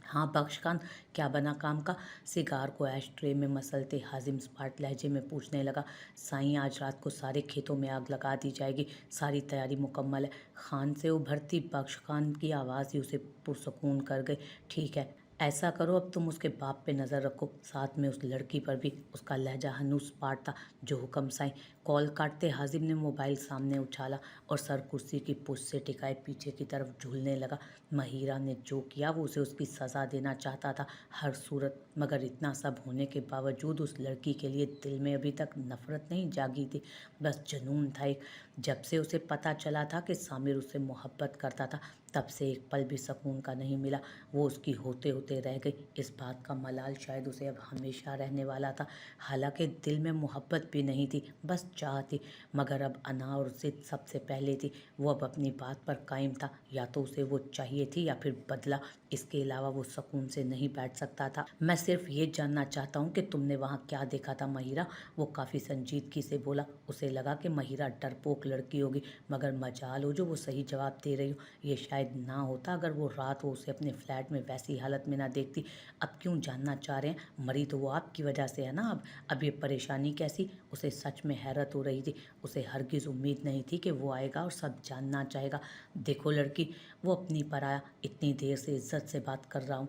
हाँ बख्श खान, क्या बना काम का? सिगार को ऐश ट्रे में मसलते हाजिम स्पार्ट लहजे में पूछने लगा। साईं, आज रात को सारे खेतों में आग लगा दी जाएगी, सारी तैयारी मुकम्मल है। खान से उभरती बख्श खान की आवाज़ ही उसे पुरसकून कर गई। ठीक है, ऐसा करो, अब तुम उसके बाप पे नज़र रखो, साथ में उस लड़की पर भी। उसका लहजा हनूस स्पार्ट था। जो हुक्म साईं। कॉल काटते हाजिम ने मोबाइल सामने उछाला और सर कुर्सी की पुश से टिकाए पीछे की तरफ झूलने लगा। महिरा ने जो किया वो उसे उसकी सज़ा देना चाहता था हर सूरत, मगर इतना सब होने के बावजूद उस लड़की के लिए दिल में अभी तक नफ़रत नहीं जागी थी, बस जुनून था एक। जब से उसे पता चला था कि सामिर उससे मोहब्बत करता था, तब से एक पल भी सुकून का नहीं मिला। वो उसकी होते होते रह गई। इस बात का मलाल शायद उसे अब हमेशा रहने वाला था। हालांकि दिल में मोहब्बत भी नहीं थी, बस चाह थी, मगर अब अना और जिद सबसे पहले थी। वो अब अपनी बात पर कायम था। या तो उसे वो चाहिए थी या फिर बदला। इसके अलावा वो सुकून से नहीं बैठ सकता था। मैं सिर्फ ये जानना चाहता हूँ कि तुमने वहाँ क्या देखा था महिरा? वो काफ़ी संजीदगी से बोला। उसे लगा कि महिरा डरपोक लड़की होगी, मगर मजाल हो जो वो सही जवाब दे रही हो। ये शायद ना होता अगर वो रात वो उसे अपने फ्लैट में वैसी हालत में ना देखती। अब क्यों जानना चाह रहे हैं? मरी तो वो आपकी वजह से है ना। अब ये परेशानी कैसी? उसे सच में हैरत हो रही थी। उसे हरगिज़ उम्मीद नहीं थी कि वो आएगा और सब जानना चाहेगा। देखो लड़की, वो अपनी पर आया, इतनी देर से इज्जत से बात कर रहा हूँ।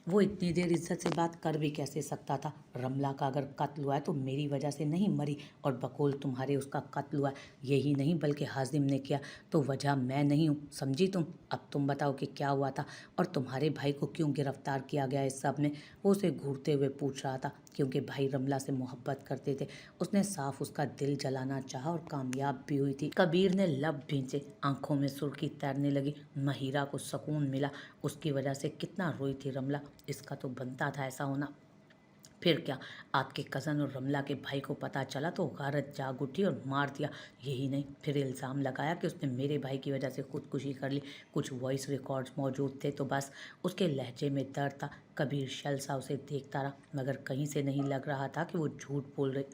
वो इतनी देर इज्जत से बात कर भी कैसे सकता था? रमला का अगर कत्ल हुआ है तो मेरी वजह से नहीं मरी, और बकौल तुम्हारे उसका कत्ल हुआ है। यही नहीं बल्कि हाजिम ने किया, तो वजह मैं नहीं हूँ, समझी तुम? अब तुम बताओ कि क्या हुआ था और तुम्हारे भाई को क्यों गिरफ्तार किया गया इस सब में? वो उसे घूरते हुए पूछ रहा था। क्योंकि भाई रमला से मोहब्बत करते थे। उसने साफ उसका दिल जलाना चाहा और कामयाब भी हुई थी। कबीर ने लब भींचे, आंखों में सुर्खी तैरने लगी। महिरा को सुकून मिला। उसकी वजह से कितना रोई थी रमला। इसका तो बनता था ऐसा होना। फिर क्या? आपके कज़न और रमला के भाई को पता चला तो गारत जाग उठी और मार दिया। यही नहीं, फिर इल्ज़ाम लगाया कि उसने मेरे भाई की वजह से खुदकुशी कर ली। कुछ वॉइस रिकॉर्ड्स मौजूद थे तो बस। उसके लहजे में दर्द था। कबीर शल सा उसे देखता रहा, मगर कहीं से नहीं लग रहा था कि वो झूठ बोल रही।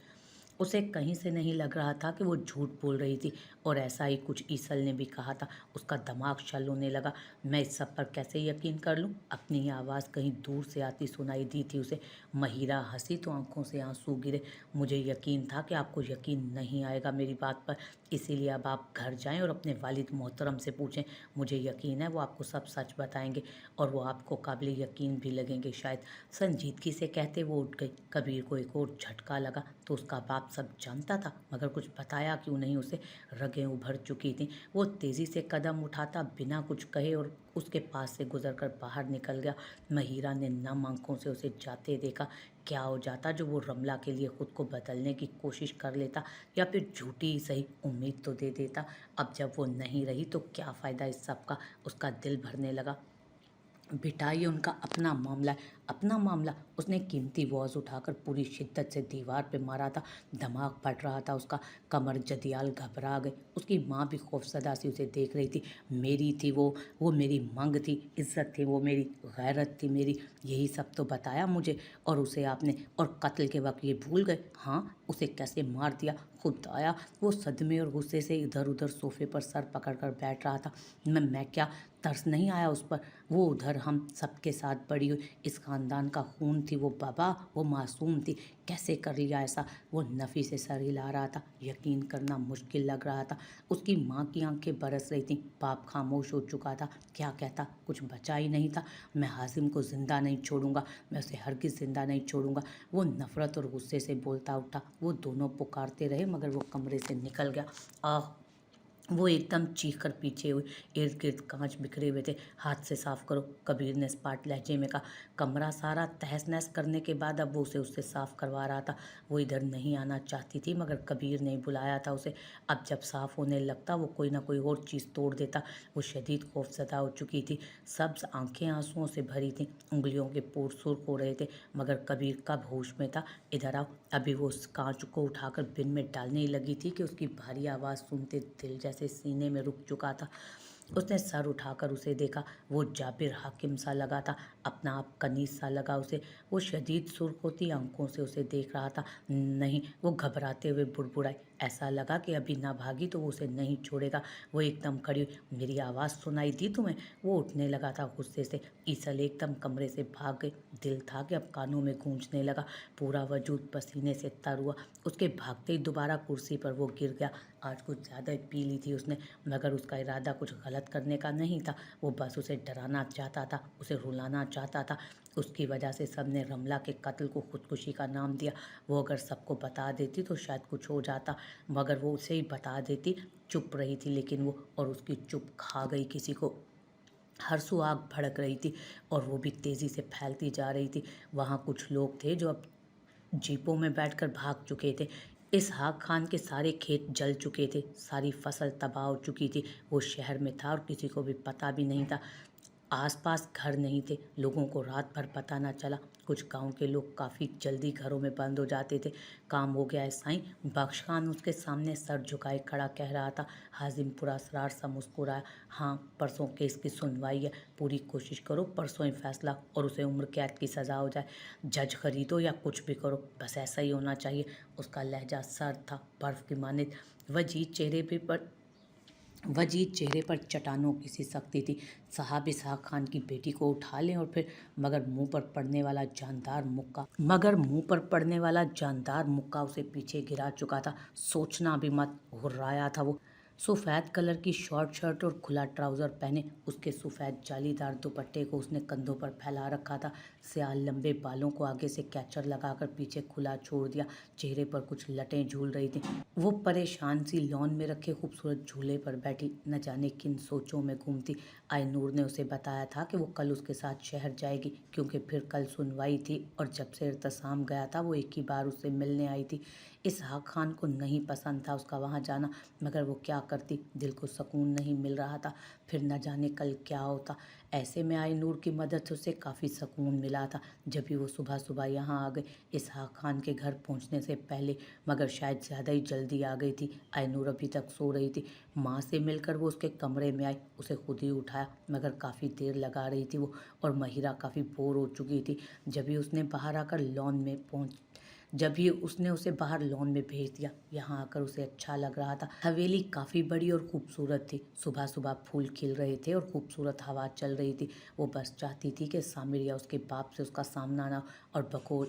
उसे कहीं से नहीं लग रहा था कि वो झूठ बोल रही थी। और ऐसा ही कुछ ईसल ने भी कहा था। उसका दिमाग शल होने लगा। मैं इस सब पर कैसे यकीन कर लूं? अपनी ही आवाज़ कहीं दूर से आती सुनाई दी थी उसे। महिरा हंसी तो आंखों से आंसू गिरे। मुझे यकीन था कि आपको यकीन नहीं आएगा मेरी बात पर, इसीलिए अब आप घर जाएं और अपने वालिद मोहतरम से पूछें। मुझे यकीन है वो आपको सब सच बताएंगे, और वो आपको काबिल यकीन भी लगेंगे शायद। संजीदगी से कहते वो उठ गई। कबीर को एक और झटका लगा। तो उसका बाप सब जानता था, मगर कुछ बताया क्यों नहीं उसे? रगें उभर चुकी थीं। वो तेज़ी से कदम उठाता बिना कुछ कहे और उसके पास से गुजरकर बाहर निकल गया। महिरा ने नम आंखों से उसे जाते देखा। क्या हो जाता जो वो रमला के लिए खुद को बदलने की कोशिश कर लेता, या फिर झूठी ही सही उम्मीद तो दे देता। अब जब वो नहीं रही तो क्या फ़ायदा इस सब का? उसका दिल भरने लगा। बेटा, ये उनका अपना मामला है, अपना मामला। उसने कीमती वॉज उठाकर पूरी शिद्दत से दीवार पे मारा था। दिमाग फट रहा था उसका। कमर जदियाल घबरा गई। उसकी माँ भी खौफजदा सी उसे देख रही थी। मेरी थी वो मेरी मंग थी, इज्जत थी वो मेरी, गैरत थी मेरी। यही सब तो बताया मुझे। और उसे आपने और कत्ल के वक्त ये भूल गए? हाँ, उसे कैसे मार दिया? खुदाया! वो सदमे और गुस्से से इधर उधर सोफे पर सर पकड़कर बैठ रहा था। मैं क्या? तरस नहीं आया उस पर? वो उधर हम सबके साथ बड़ी हुई, इस खानदान का खून थी वो बाबा, वो मासूम थी। कैसे कर लिया ऐसा? वो नफ़ी से सर हिला रहा था। यकीन करना मुश्किल लग रहा था। उसकी माँ की आंखें बरस रही थीं। बाप खामोश हो चुका था। क्या कहता? कुछ बचा ही नहीं था। मैं हाजिम को जिंदा नहीं छोड़ूंगा, मैं उसे हरगिज़ जिंदा नहीं छोड़ूंगा। वो नफरत और गुस्से से बोलता उठा। वो दोनों पुकारते रहे, मगर वो कमरे से निकल गया। आह! वो एकदम चीख कर पीछे हुई। इर्द गिर्द कांच बिखरे हुए थे। हाथ से साफ करो, कबीर ने स्पाट लहजे में कहा। कमरा सारा तहस नहस करने के बाद अब वो उसे उससे साफ करवा रहा था। वो इधर नहीं आना चाहती थी, मगर कबीर ने बुलाया था उसे। अब जब साफ होने लगता वो कोई ना कोई और चीज़ तोड़ देता। वो शदीद खौफजदा हो चुकी थी। सब्ज आंखें आंसुओं से भरी थीं। उंगलियों के पोर सुर्ख हो रहे थे, मगर कबीर कब होश में था? इधर आओ। अभी वो उस कांच को उठाकर बिन में डालने ही लगी थी कि उसकी भारी आवाज़ सुनते दिल जैसे सीने में रुक चुका था। उसने सर उठाकर उसे देखा। वो जाबिर हाकिम सा लगा था, अपना आप कनीज सा लगा उसे। वो शदीद सुर्ख होती आंखों से उसे देख रहा था। नहीं, वो घबराते हुए बुड़बुड़ाई। ऐसा लगा कि अभी ना भागी तो वो उसे नहीं छोड़ेगा। वो एकदम खड़ी हुई, मेरी आवाज़ सुनाई दी तुम्हें? वो उठने लगा था गुस्से से। ईसल एकदम कमरे से भाग गई। दिल था कि अब कानों में गूंजने लगा, पूरा वजूद पसीने से तर हुआ। उसके भागते ही दोबारा कुर्सी पर वो गिर गया। आज कुछ ज़्यादा ही पी ली थी उसने, मगर उसका इरादा कुछ गलत करने का नहीं था। वो बस उसे डराना चाहता था, उसे रुलाना चाहता था। उसकी वजह से सबने रमला के कत्ल को खुदकुशी का नाम दिया। वो अगर सबको बता देती तो शायद कुछ हो जाता, मगर वो उसे ही बता देती। चुप रही थी लेकिन वो, और उसकी चुप खा गई किसी को। हरसू आग भड़क रही थी और वो भी तेज़ी से फैलती जा रही थी। वहाँ कुछ लोग थे जो अब जीपों में बैठकर भाग चुके थे। इसहाक खान के सारे खेत जल चुके थे, सारी फसल तबाह हो चुकी थी। वो शहर में था और किसी को भी पता भी नहीं था। आसपास घर नहीं थे, लोगों को रात भर पता न चला। कुछ गांव के लोग काफ़ी जल्दी घरों में बंद हो जाते थे। काम हो गया है साईं। बख्श खान उसके सामने सर झुकाए खड़ा कह रहा था। हाजिम पूरा सरार सा मुस्कुराया। हाँ, परसों केस की सुनवाई है, पूरी कोशिश करो परसों ही फैसला, और उसे उम्र कैद की सज़ा हो जाए। जज खरीदो या कुछ भी करो, बस ऐसा ही होना चाहिए। उसका लहजा सर्द था, बर्फ की मानित। वजीद चेहरे पर चट्टानों की सी सख्ती थी। साहब इसहाक खान की बेटी को उठा लें और फिर, मगर मुंह पर पड़ने वाला जानदार मुक्का उसे पीछे गिरा चुका था। सोचना भी मत, हुर्राया था वो। सफ़ेद कलर की शॉर्ट शर्ट और खुला ट्राउज़र पहने, उसके सफ़ेद जालीदार दुपट्टे को उसने कंधों पर फैला रखा था। स्याह लंबे बालों को आगे से कैचर लगाकर पीछे खुला छोड़ दिया। चेहरे पर कुछ लटें झूल रही थी। वो परेशान सी लॉन में रखे खूबसूरत झूले पर बैठी न जाने किन सोचों में घूमती। आईनूर ने उसे बताया था कि वो कल उसके साथ शहर जाएगी, क्योंकि फिर कल सुनवाई थी, और जब से इर्तिसाम गया था वो एक ही बार उससे मिलने आई थी। इसहाक खान को नहीं पसंद था उसका वहाँ जाना, मगर वो क्या करती, दिल को सुकून नहीं मिल रहा था। फिर न जाने कल क्या होता। ऐसे में आईनूर की मदद से उसे काफ़ी सुकून मिला था। जब भी वो सुबह सुबह यहाँ आ गई, इसहाक खान के घर पहुँचने से पहले, मगर शायद ज़्यादा ही जल्दी आ गई थी। आईनूर अभी तक सो रही थी। माँ से मिलकर वो उसके कमरे में आई, उसे खुद ही उठाया, मगर काफ़ी देर लगा रही थी वो, और महिरा काफ़ी बोर हो चुकी थी। जब ही उसने उसे बाहर लॉन में भेज दिया। यहाँ आकर उसे अच्छा लग रहा था। हवेली काफ़ी बड़ी और खूबसूरत थी। सुबह सुबह फूल खिल रहे थे और खूबसूरत हवा चल रही थी। वो बस चाहती थी कि सामिर या उसके बाप से उसका सामना ना हो।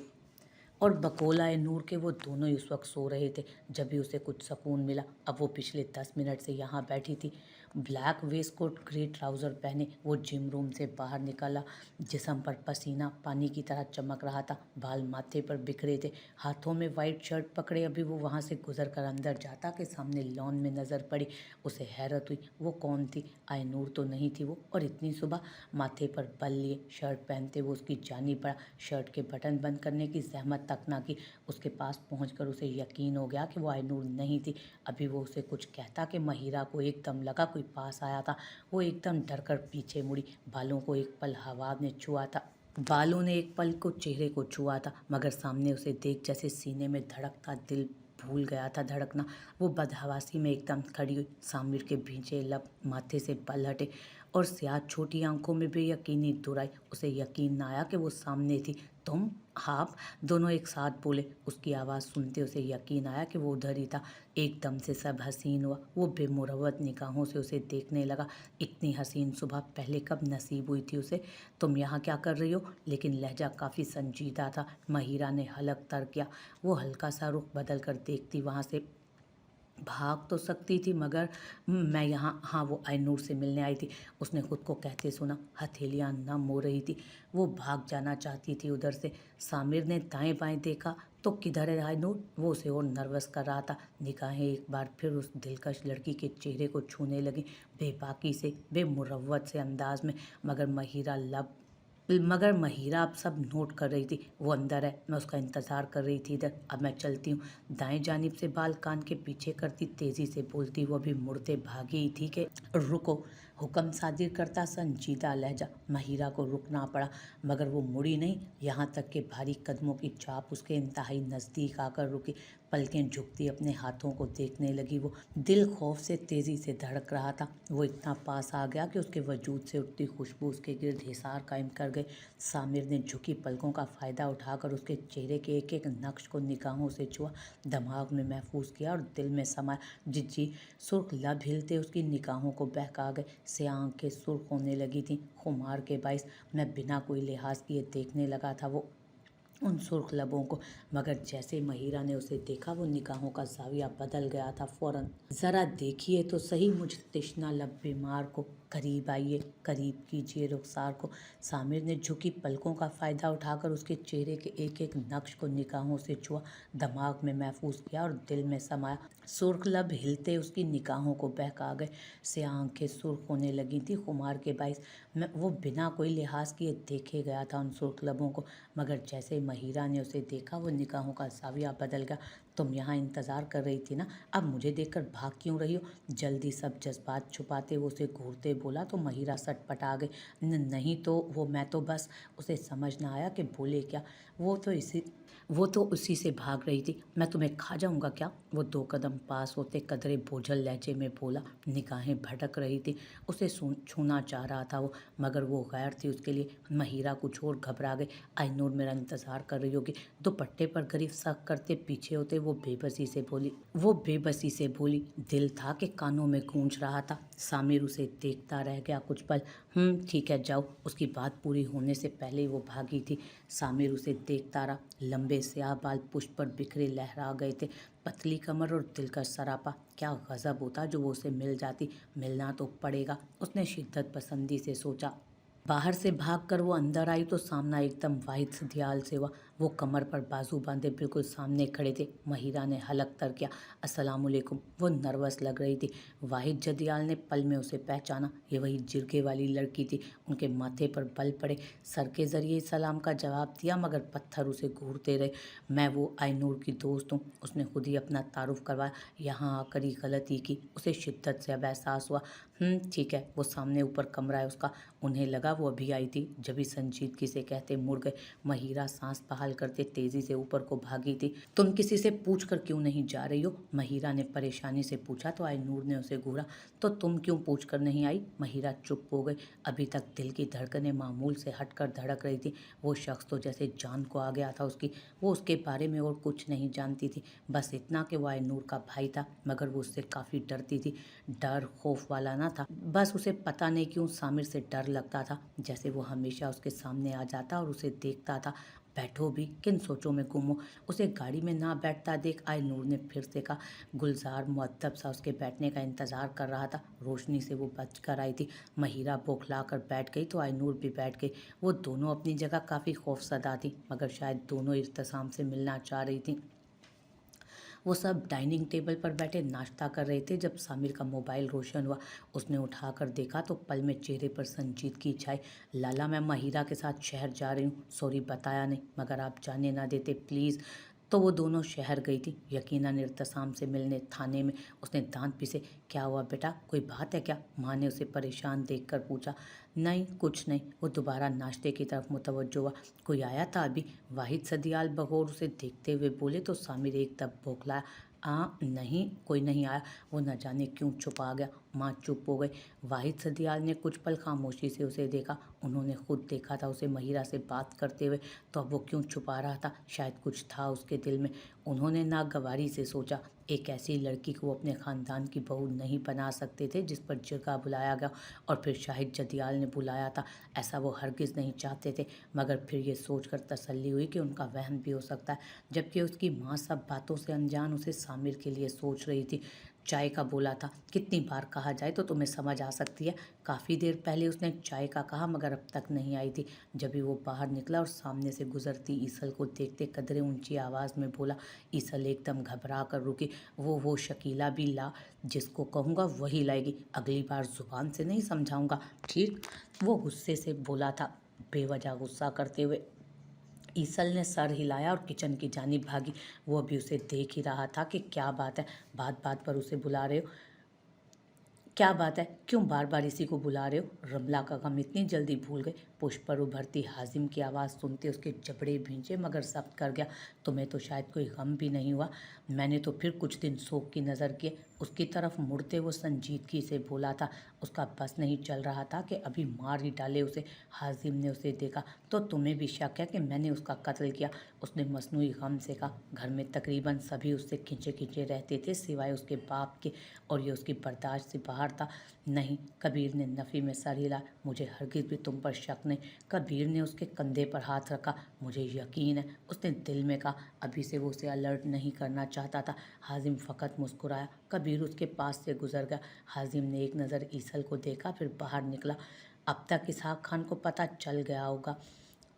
और बकोला नूर के वो दोनों ही उस वक्त सो रहे थे जब भी उसे कुछ सुकून मिला। अब वो पिछले 10 मिनट से यहाँ बैठी थी, ब्लैक वेस्टकोट ग्रे ट्राउज़र पहने। वो जिम रूम से बाहर निकला, जिस्म पर पसीना पानी की तरह चमक रहा था। बाल माथे पर बिखरे थे, हाथों में वाइट शर्ट पकड़े। अभी वो वहाँ से गुजर कर अंदर जाता कि सामने लॉन में नज़र पड़ी। उसे हैरत हुई, वो कौन थी? आईनूर तो नहीं थी वो, और इतनी सुबह। माथे पर बल लिए शर्ट पहनते वो उसकी जानी पड़ा। शर्ट के बटन बंद करने की जहमत तक ना की। उसके पास पहुंचकर उसे यकीन हो गया कि वो आईनूर नहीं थी। अभी वो उसे कुछ कहता कि महिरा को एकदम लगा कोई पास आया था। वो एकदम डर कर पीछे मुड़ी। बालों ने एक पल को चेहरे को छुआ था, मगर सामने उसे देख जैसे सीने में धड़कता दिल भूल गया था धड़कना। वो बदहवासी में एकदम खड़ी हुई। सामिर के भींचे लब, माथे से बल हटे और स्याह छोटी आंखों में बेयकीनी दुराई। उसे यकीन न आया कि वो सामने थी। तुम? आप दोनों एक साथ बोले। उसकी आवाज़ सुनते उसे यकीन आया कि वो उधर ही था। एकदम से सब हसीन हुआ। वो बेमुरवत निगाहों से उसे देखने लगा। इतनी हसीन सुबह पहले कब नसीब हुई थी उसे? तुम यहाँ क्या कर रही हो? लेकिन लहजा काफ़ी संजीदा था। महिरा ने हलक तर किया। वो हल्का सा रुख बदल कर देखती वहाँ से। भाग तो सकती थी, मगर मैं यहाँ, हाँ, वो आईनूर से मिलने आई थी, उसने खुद को कहते सुना। हथेलियाँ नम हो रही थी। वो भाग जाना चाहती थी उधर से। सामिर ने दाएं बाएं देखा तो किधर है आईनूर? वो उसे और नर्वस कर रहा था। निगाहें एक बार फिर उस दिलकश लड़की के चेहरे को छूने लगी, बेबाकी से, बेमुरवत से अंदाज में। मगर महिरा अब सब नोट कर रही थी। वो अंदर है, मैं उसका इंतज़ार कर रही थी इधर। अब मैं चलती हूँ। दाएं जानिब से बाल कान के पीछे करती तेज़ी से बोलती। वो अभी मुड़ते भागी ही थी कि रुको। हुक्म सादिर करता संजीदा लहजा। महिरा को रुकना पड़ा, मगर वो मुड़ी नहीं, यहाँ तक कि भारी कदमों की चाप उसके इंतहाई नज़दीक आकर रुकी। पलकें झुकती अपने हाथों को देखने लगी। वो दिल खौफ से तेज़ी से धड़क रहा था। वो इतना पास आ गया कि उसके वजूद से उठती खुशबू उसके गिर्द हिसार कायम कर गई। सामिर ने झुकी पलकों का फ़ायदा उठाकर उसके चेहरे के एक एक नक्श को निगाहों से छुआ, दिमाग में महफूज किया और दिल में समाया। जी सुर्ख लब हिलते उसकी निगाहों को बहका गए। सियाह आंखें सुर्ख होने लगी थीं। खुमार के बाइस मैं बिना कोई लिहाज किए देखने लगा था वो उन सुर्ख लबों को, मगर जैसे महिरा ने उसे देखा वो निगाहों का जाविया बदल गया था फौरन। ज़रा देखिए तो सही मुझ तिश्ना लब बीमार को, करीब आइए, करीब कीजिए रुखसार को। सामिर ने झुकी पलकों का फ़ायदा उठाकर उसके चेहरे के एक एक नक्श को निगाहों से छुआ, दिमाग में महफूज किया और दिल में समाया। सुर्ख लब हिलते उसकी निगाहों को बहका गए। सियाह आंखें सुर्ख होने लगी थी खुमार के बाइस। वो बिना कोई लिहाज किए देखे गया था उन सुर्ख लबों को, मगर जैसे महिरा ने उसे देखा वो निगाहों का जाविया बदल गया। तुम यहाँ इंतज़ार कर रही थी ना, अब मुझे देखकर भाग क्यों रही हो? जल्दी सब जज्बात छुपाते वो उसे घूरते बोला तो महिरा सटपटा गई। नहीं तो वो मैं तो बस, उसे समझ ना आया कि बोले क्या। वो तो उसी से भाग रही थी। मैं तुम्हें खा जाऊंगा क्या? वो 2 कदम पास होते कदरे बोझल लहजे में बोला। निगाहें भटक रही थी। उसे छूना चाह रहा था वो, मगर वो गैर थी उसके लिए। महिरा कुछ और घबरा गई। आइनूर मेरा इंतज़ार कर रही होगी। दुपट्टे पर गरीब शक करते पीछे होते वो बेबसी से बोली। दिल था कि कानों में गूंज रहा था। सामिर उसे देखता रह गया कुछ पल। ठीक है जाओ। उसकी बात पूरी होने से पहले वो भागी थी। सामिर उसे देखता रहा। लंबे स्याह बाल पुष्प पर बिखरे लहरा गए थे। पतली कमर और दिलकश सरापा। क्या गजब होता जो वो उसे मिल जाती। मिलना तो पड़ेगा, उसने शिद्दत पसंदी से सोचा। बाहर से भागकर वो अंदर आई तो सामना एकदम वाहिद सदियाल से हुआ। वो कमर पर बाजू बांधे बिल्कुल सामने खड़े थे। महिरा ने हलक तर किया, अस्सलामुअलैकुम। वो नर्वस लग रही थी। वाहिद जदियाल ने पल में उसे पहचाना। ये वही जिरगे वाली लड़की थी। उनके माथे पर बल पड़े। सर के जरिए सलाम का जवाब दिया, मगर पत्थर उसे घूरते रहे। मैं वो आइनूर की दोस्त हूँ, उसने खुद ही अपना तारुफ करवाया। यहाँ आकर ही गलती की, उसे शिद्दत से अब एहसास हुआ। ठीक है, वो सामने ऊपर कमरा है उसका। उन्हें लगा वो अभी आई थी, जब ही संजीदगी से कहते मुड़ गए। महिरा सांस बहाल करते तेजी से ऊपर को भागी थी। तुम किसी से पूछ कर क्यों नहीं जा रही हो? महिरा ने परेशानी से पूछा तो आइनूर ने उसे घूरा। तो तुम क्यों पूछ कर नहीं आई? महिरा चुप हो गई। अभी तक दिल की धड़कनें मामूल से हटकर धड़क रही थी। वो शख्स तो जैसे जान को आ गया था उसकी। वो उसके बारे में और कुछ नहीं जानती थी, बस इतना कि वो आइनूर का भाई था, मगर वो उससे काफ़ी डरती थी। डर खौफ वाला ना था, बस उसे पता नहीं क्यों सामिर से डर लगता था, जैसे वो हमेशा उसके सामने आ जाता और उसे देखता था। बैठो भी, किन सोचों में गुम हो। उसे गाड़ी में ना बैठता देख आइनूर ने फिर से कहा। गुलजार मुअद्दब सा उसके बैठने का इंतजार कर रहा था। रोशनी से वो बच कर आई थी। महिरा बौखला कर बैठ गई तो आइनूर भी बैठ गई। वो दोनों अपनी जगह काफ़ी खौफसदा थी, मगर शायद दोनों इर्तिसाम से मिलना चाह रही थी। वो सब डाइनिंग टेबल पर बैठे नाश्ता कर रहे थे जब सामिर का मोबाइल रोशन हुआ। उसने उठाकर देखा तो पल में चेहरे पर संजीदगी छाई। लाला, मैं महिरा के साथ शहर जा रही हूँ। सॉरी बताया नहीं, मगर आप जाने ना देते प्लीज़। तो वो दोनों शहर गई थी, यकीनन इर्तिसाम से मिलने थाने में। उसने दांत पीसे। क्या हुआ बेटा, कोई बात है क्या? माँ ने उसे परेशान देखकर पूछा। नहीं कुछ नहीं। वो दोबारा नाश्ते की तरफ मुतवज्जो हुआ। कोई आया था अभी? वाहिद सदियाल बगौर उसे देखते हुए बोले तो सामिर एक तब बौखलाया। नहीं, कोई नहीं आया। वो न जाने क्यों छुपा गया। माँ चुप हो गई। वाहिद सदियाल ने कुछ पल खामोशी से उसे देखा। उन्होंने खुद देखा था उसे महिरा से बात करते हुए, तो अब वो क्यों छुपा रहा था? शायद कुछ था उसके दिल में। उन्होंने नागवारी से सोचा, एक ऐसी लड़की को अपने ख़ानदान की बहू नहीं बना सकते थे जिस पर जिरगा बुलाया गया, और फिर शाहिद जदियाल ने बुलाया था। ऐसा वो हरगिज़ नहीं चाहते थे, मगर फिर ये सोचकर तसल्ली हुई कि उनका वहम भी हो सकता है। जबकि उसकी माँ सब बातों से अनजान उसे सामिर के लिए सोच रही थी। चाय का बोला था, कितनी बार कहा जाए तो तुम्हें समझ आ सकती है। काफ़ी देर पहले उसने चाय का कहा, मगर अब तक नहीं आई थी। जब भी वो बाहर निकला और सामने से गुजरती ईसल को देखते कदरे ऊंची आवाज़ में बोला। ईसल एकदम घबरा कर रुकी। वो शकीला भी ला, जिसको कहूँगा वही लाएगी। अगली बार ज़ुबान से नहीं समझाऊँगा, ठीक? वो गुस्से से बोला था, बेवजह गुस्सा करते हुए। ईसल ने सर हिलाया और किचन की जानिब भागी। वो अभी उसे देख ही रहा था कि क्या बात है, बात बात पर उसे बुला रहे हो? क्या बात है, क्यों बार बार इसी को बुला रहे हो? रमला का गम इतनी जल्दी भूल गए? पुष्प पर उभरती हाजिम की आवाज़ सुनते उसके जबड़े भींचे मगर जब्त कर गया। तुम्हें तो शायद कोई गम भी नहीं हुआ। मैंने तो फिर कुछ दिन शोक की नज़र किए। उसकी तरफ मुड़ते वो संजीदगी से बोला था। उसका बस नहीं चल रहा था कि अभी मार ही डाले उसे। हाजिम ने उसे देखा। तो तुम्हें भी शक है कि मैंने उसका कत्ल किया? उसने मसनूई गम से कहा। घर में तकरीबन सभी उससे खिंचे खिंचे रहते थे सिवाय उसके बाप के, और ये उसकी बर्दाश्त से बाहर था। नहीं, कबीर ने नफ़ी में सर हिला। मुझे हरगिज़ भी तुम पर शक नहीं। कबीर ने उसके कंधे पर हाथ रखा। मुझे यकीन है, उसने दिल में कहा। अभी से वो उसे अलर्ट नहीं करना चाहता था। हाजिम फ़कत मुस्कुराया। कबीर उसके पास से गुजर गया। हाजिम ने एक नज़र ईसल को देखा, फिर बाहर निकला। अब तक इसहाक खान को पता चल गया होगा।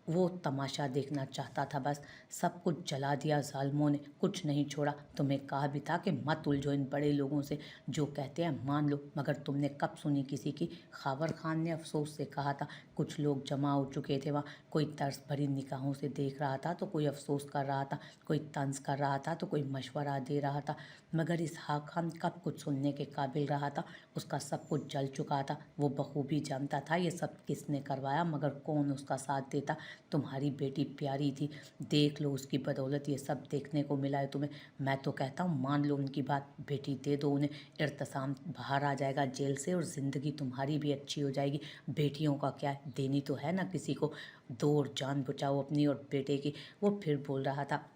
वो तमाशा देखना चाहता था बस। सब कुछ जला दिया जालिमों ने, कुछ नहीं छोड़ा। तुम्हें कहा भी था कि मत उलझो इन बड़े लोगों से, जो कहते हैं मान लो, मगर तुमने कब सुनी किसी की? खावर खान ने अफसोस से कहा था। कुछ लोग जमा हो चुके थे वहाँ। कोई तरस भरी निगाहों से देख रहा था तो कोई अफसोस कर रहा था, कोई तंज कर रहा था तो कोई मशवरा दे रहा था। मगर इसहाक खान कब कुछ सुनने के काबिल रहा था? उसका सब कुछ जल चुका था। वो बखूबी जानता था ये सब किसने करवाया, मगर कौन उसका साथ देता। तुम्हारी बेटी प्यारी थी, देख लो उसकी बदौलत ये सब देखने को मिला है तुम्हें। मैं तो कहता हूँ मान लो उनकी बात, बेटी दे दो उन्हें। इर्तिसाम बाहर आ जाएगा जेल से और ज़िंदगी तुम्हारी भी अच्छी हो जाएगी। बेटियों का क्या है, देनी तो है ना किसी को। दो और जान बचाओ अपनी और बेटे की। वो फिर बोल रहा था।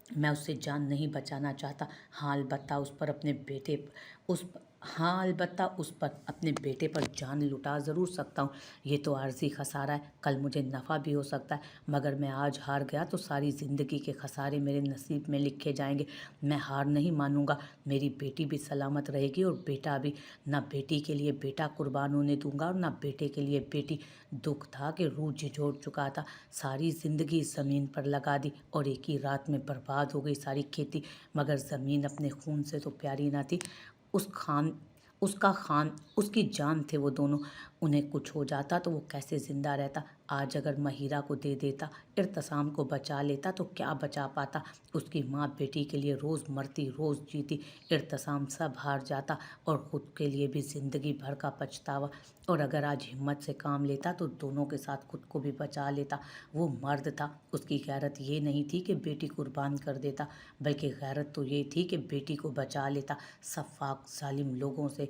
मैं उससे जान नहीं बचाना चाहता। हाँ अलबत्ता उस पर अपने बेटे उस हाँ अलबत्ता उस पर अपने बेटे पर जान लुटा ज़रूर सकता हूँ। ये तो आर्जी खसारा है, कल मुझे नफ़ा भी हो सकता है। मगर मैं आज हार गया तो सारी ज़िंदगी के खसारे मेरे नसीब में लिखे जाएंगे। मैं हार नहीं मानूंगा। मेरी बेटी भी सलामत रहेगी और बेटा भी। ना बेटी के लिए बेटा कुर्बान होने दूंगा और ना बेटे के लिए बेटी। दुख था कि रूह झिझोड़ चुका था। सारी ज़िंदगी ज़मीन पर लगा दी और एक ही रात में बर्बाद हो गई सारी खेती। मगर ज़मीन अपने खून से तो प्यारी ना थी। उस खान उसका खान उसकी जान थे वो दोनों। उन्हें कुछ हो जाता तो वो कैसे ज़िंदा रहता? आज अगर महिरा को दे देता, इर्तिसाम को बचा लेता तो क्या बचा पाता? उसकी माँ बेटी के लिए रोज़ मरती रोज़ जीती। इर्तिसाम सब हार जाता और ख़ुद के लिए भी ज़िंदगी भर का पछतावा। और अगर आज हिम्मत से काम लेता तो दोनों के साथ खुद को भी बचा लेता। वो मर्द था। उसकी गैरत ये नहीं थी कि बेटी कुर्बान कर देता, बल्कि गैरत तो ये थी कि बेटी को बचा लेता सफाक जालिम लोगों से,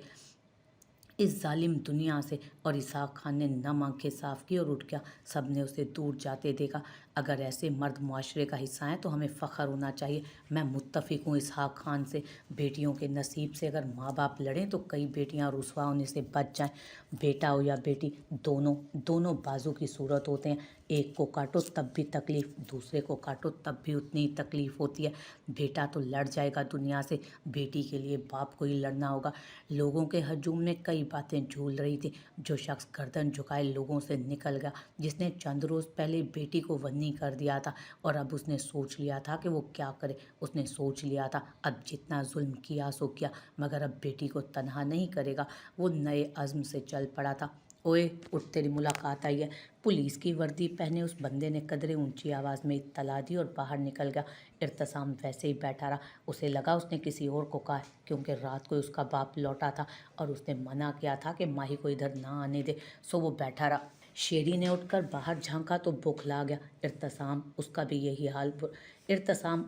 इस जालिम दुनिया से। और इसहाक खान ने नम आंखें साफ की और उठ गया। सब ने उसे दूर जाते देखा। अगर ऐसे मर्द मुआशरे का हिस्सा हैं तो हमें फ़ख्र होना चाहिए। मैं मुत्तफ़िक हूँ इसहाक खान से। बेटियों के नसीब से अगर माँ बाप लड़ें तो कई बेटियाँ रुसवा होने से बच जाएं। बेटा हो या बेटी, दोनों दोनों बाजू की सूरत होते हैं। एक को काटो तब भी तकलीफ़, दूसरे को काटो तब भी उतनी ही तकलीफ़ होती है। बेटा तो लड़ जाएगा दुनिया से, बेटी के लिए बाप को ही लड़ना होगा। लोगों के हजूम में कई बातें झूल रही थी। जो शख्स गर्दन झुकाए लोगों से निकल गया, जिसने चंद रोज़ पहले बेटी को वन्नी कर दिया था और अब उसने सोच लिया था कि वो क्या करे। उसने सोच लिया था अब जितना जुल्म किया सो किया, मगर अब बेटी को तनहा नहीं करेगा। वो नए अज़्म से चल पड़ा था। ओए उठ, तेरी मुलाकात आई है। पुलिस की वर्दी पहने उस बंदे ने कदरे ऊंची आवाज़ में इत्तला दी और बाहर निकल गया। इर्तिसाम वैसे ही बैठा रहा। उसे लगा उसने किसी और को कहा है, क्योंकि रात को उसका बाप लौटा था और उसने मना किया था कि माही को इधर ना आने दे। सो वो बैठा रहा। शेरी ने उठकर बाहर झांका तो बौखला गया। इर्तिसाम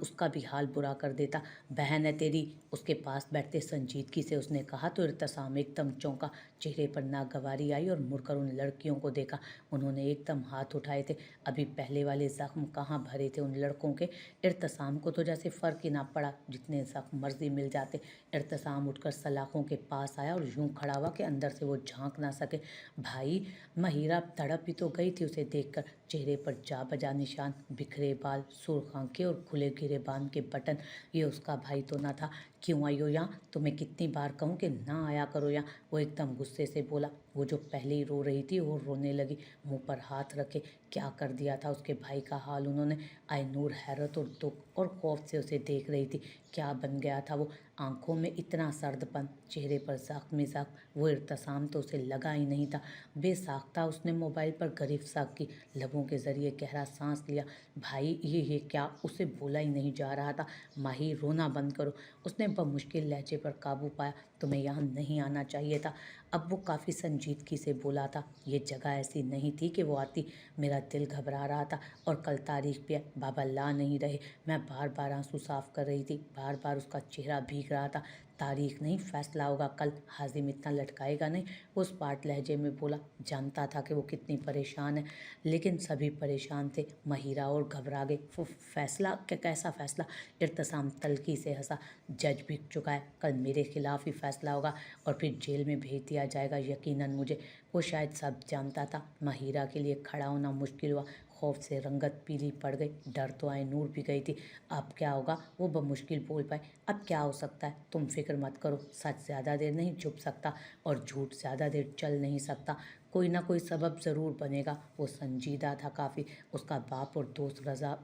उसका भी हाल बुरा कर देता। बहन है तेरी, उसके पास बैठते संजीदगी से उसने कहा तो इर्तिसाम एकदम चौंका। चेहरे पर नागवारी आई और मुड़कर उन लड़कियों को देखा। उन्होंने एकदम हाथ उठाए थे। अभी पहले वाले जख्म कहाँ भरे थे उन लड़कों के। इर्तिसाम को तो जैसे फ़र्क ही ना पड़ा, जितने जख्म मर्जी मिल जाते। इर्तिसाम उठकर सलाखों के पास आया और यूं खड़ा हुआ कि अंदर से वो झांक ना सके। भाई, महिरा तड़प ही तो गई थी उसे देखकर। चेहरे पर जा बजा निशान, बिखरे बाल, सुर्ख आंखें और खुले गिरेबान के बटन। ये उसका भाई तो ना था। क्यों आई हो यहाँ? तुम्हें कितनी बार कहूँ कि ना आया करो यहाँ? वो एकदम गुस्से से बोला। वो जो पहले ही रो रही थी वो रोने लगी, मुंह पर हाथ रखे। क्या कर दिया था उसके भाई का हाल उन्होंने? आइनूर हैरत और दुख और खौफ से उसे देख रही थी। क्या बन गया था वो? आंखों में इतना सर्दपन, चेहरे पर ज़ख्म। वो इर्तिसाम तो उसे लगा ही नहीं था। बेसाख्ता उसने मोबाइल पर गरीब साहब की, लबों के ज़रिए गहरा सांस लिया। भाई ये क्या? उसे बोला ही नहीं जा रहा था। माही रोना बंद करो। उसने बमुश्किल लहजे पर काबू पाया। तुम्हें यहाँ नहीं आना चाहिए था। अब वो काफ़ी संजीदगी से बोला था, ये जगह ऐसी नहीं थी कि वो आती। मेरा दिल घबरा रहा था और कल तारीख भी है, बाबा ला नहीं रहे। मैं बार बार आंसू साफ कर रही थी, बार बार उसका चेहरा भीग रहा था। तारीख नहीं, फैसला होगा कल। हाजिम इतना लटकाएगा नहीं, वो स्पार्ट लहजे में बोला। जानता था कि वो कितनी परेशान है, लेकिन सभी परेशान थे। महिरा और घबरा गई। वो फैसला कैसा फैसला? इर्तसाम तल्खी से हंसा। जज भी चुका है, कल मेरे खिलाफ ही फैसला होगा और फिर जेल में भेज दिया जाएगा यकीनन मुझे। वो शायद सब जानता था। महिरा के लिए खड़ा होना मुश्किल हुआ। खौफ से रंगत पीली पड़ गई, डर तो आए नूर भी गई थी। अब क्या होगा? वो बमुश्किल बोल पाए। अब क्या हो सकता है? तुम फिक्र मत करो, सच ज़्यादा देर नहीं छुप सकता और झूठ ज़्यादा देर चल नहीं सकता। कोई ना कोई सबब ज़रूर बनेगा। वो संजीदा था काफ़ी। उसका बाप और दोस्त रज़ा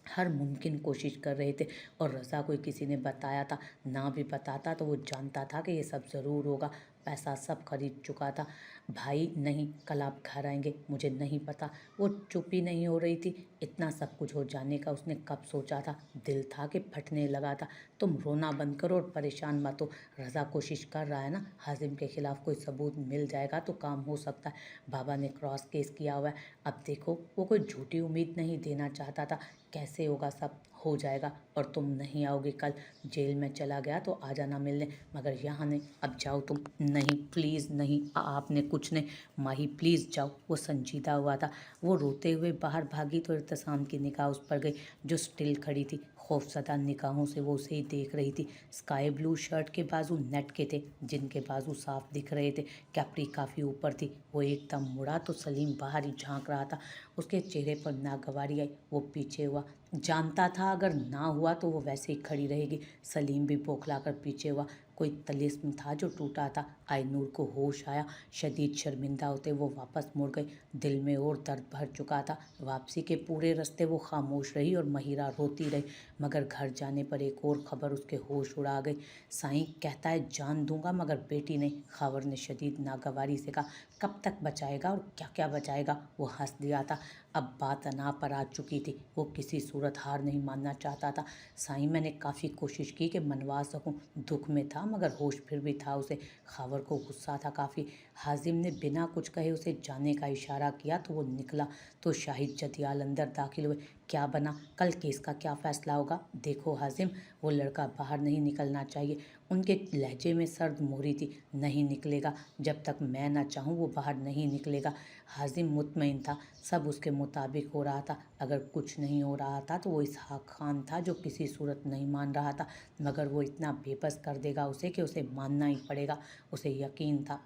हर मुमकिन कोशिश कर रहे थे और रज़ा को किसी ने बताया था। ना भी बताता तो वो जानता था कि ये सब ज़रूर होगा। पैसा सब खरीद चुका था। भाई नहीं, कल आप घर आएंगे, मुझे नहीं पता। वो चुप ही नहीं हो रही थी। इतना सब कुछ हो जाने का उसने कब सोचा था? दिल था कि फटने लगा था। तुम रोना बंद करो और परेशान मत हो। रज़ा कोशिश कर रहा है ना, हाजिम के खिलाफ कोई सबूत मिल जाएगा तो काम हो सकता है। बाबा ने क्रॉस केस किया हुआ है। अब देखो, वो कोई झूठी उम्मीद नहीं देना चाहता था। कैसे होगा? सब हो जाएगा और तुम नहीं आओगे कल। जेल में चला गया तो आ जाना मिलने, मगर यहाँ नहीं। अब जाओ तुम। नहीं प्लीज़ नहीं, आपने कुछ नहीं। माही प्लीज़ जाओ। वो संजीदा हुआ था। वो रोते हुए बाहर भागी तो इर्तिसाम की निगाह उस पर गई, जो स्टिल खड़ी थी। खौफसदा निगाहों से वो उसे ही देख रही थी। स्काई ब्लू शर्ट के बाजू नेट के थे, जिनके बाजू साफ दिख रहे थे। कैप्री काफ़ी ऊपर थी। वो एकदम मुड़ा तो सलीम बाहर ही झांक रहा था। उसके चेहरे पर नागवारी आई। वो पीछे हुआ। जानता था अगर ना हुआ तो वो वैसे ही खड़ी रहेगी। सलीम भी बौखलाकर पीछे हुआ। कोई तलिस्म था जो टूटा था। आइनूर को होश आया। शदीद शर्मिंदा होते वो वापस मुड़ गई। दिल में और दर्द भर चुका था। वापसी के पूरे रास्ते वो खामोश रही और महिरा रोती रही, मगर घर जाने पर एक और खबर उसके होश उड़ा गई। साईं कहता है जान दूंगा मगर बेटी नहीं, खावर ने शदीद नागवारी से कहा। कब तक बचाएगा और क्या क्या बचाएगा? वो हंस दिया था। अब बात अना पर आ चुकी थी। वो किसी सूरत हार नहीं मानना चाहता था। साईं, मैंने काफ़ी कोशिश की कि मनवा सकूं। दुख में था मगर होश फिर भी था उसे। खावर को गुस्सा था काफ़ी। हाजिम ने बिना कुछ कहे उसे जाने का इशारा किया तो वो निकला तो शाहिद जतियाल अंदर दाखिल हुए। क्या बना? कल केस का क्या फैसला होगा? देखो हाजिम, वो लड़का बाहर नहीं निकलना चाहिए। उनके लहजे में सर्द मोहरी थी। नहीं निकलेगा, जब तक मैं ना चाहूँ वो बाहर नहीं निकलेगा। हाजिम मुतमईन था, सब उसके मुताबिक हो रहा था। अगर कुछ नहीं हो रहा था तो वो इसहाक खान था जो किसी सूरत नहीं मान रहा था, मगर वो इतना बेबस कर देगा उसे कि उसे मानना ही पड़ेगा। उसे यकीन था।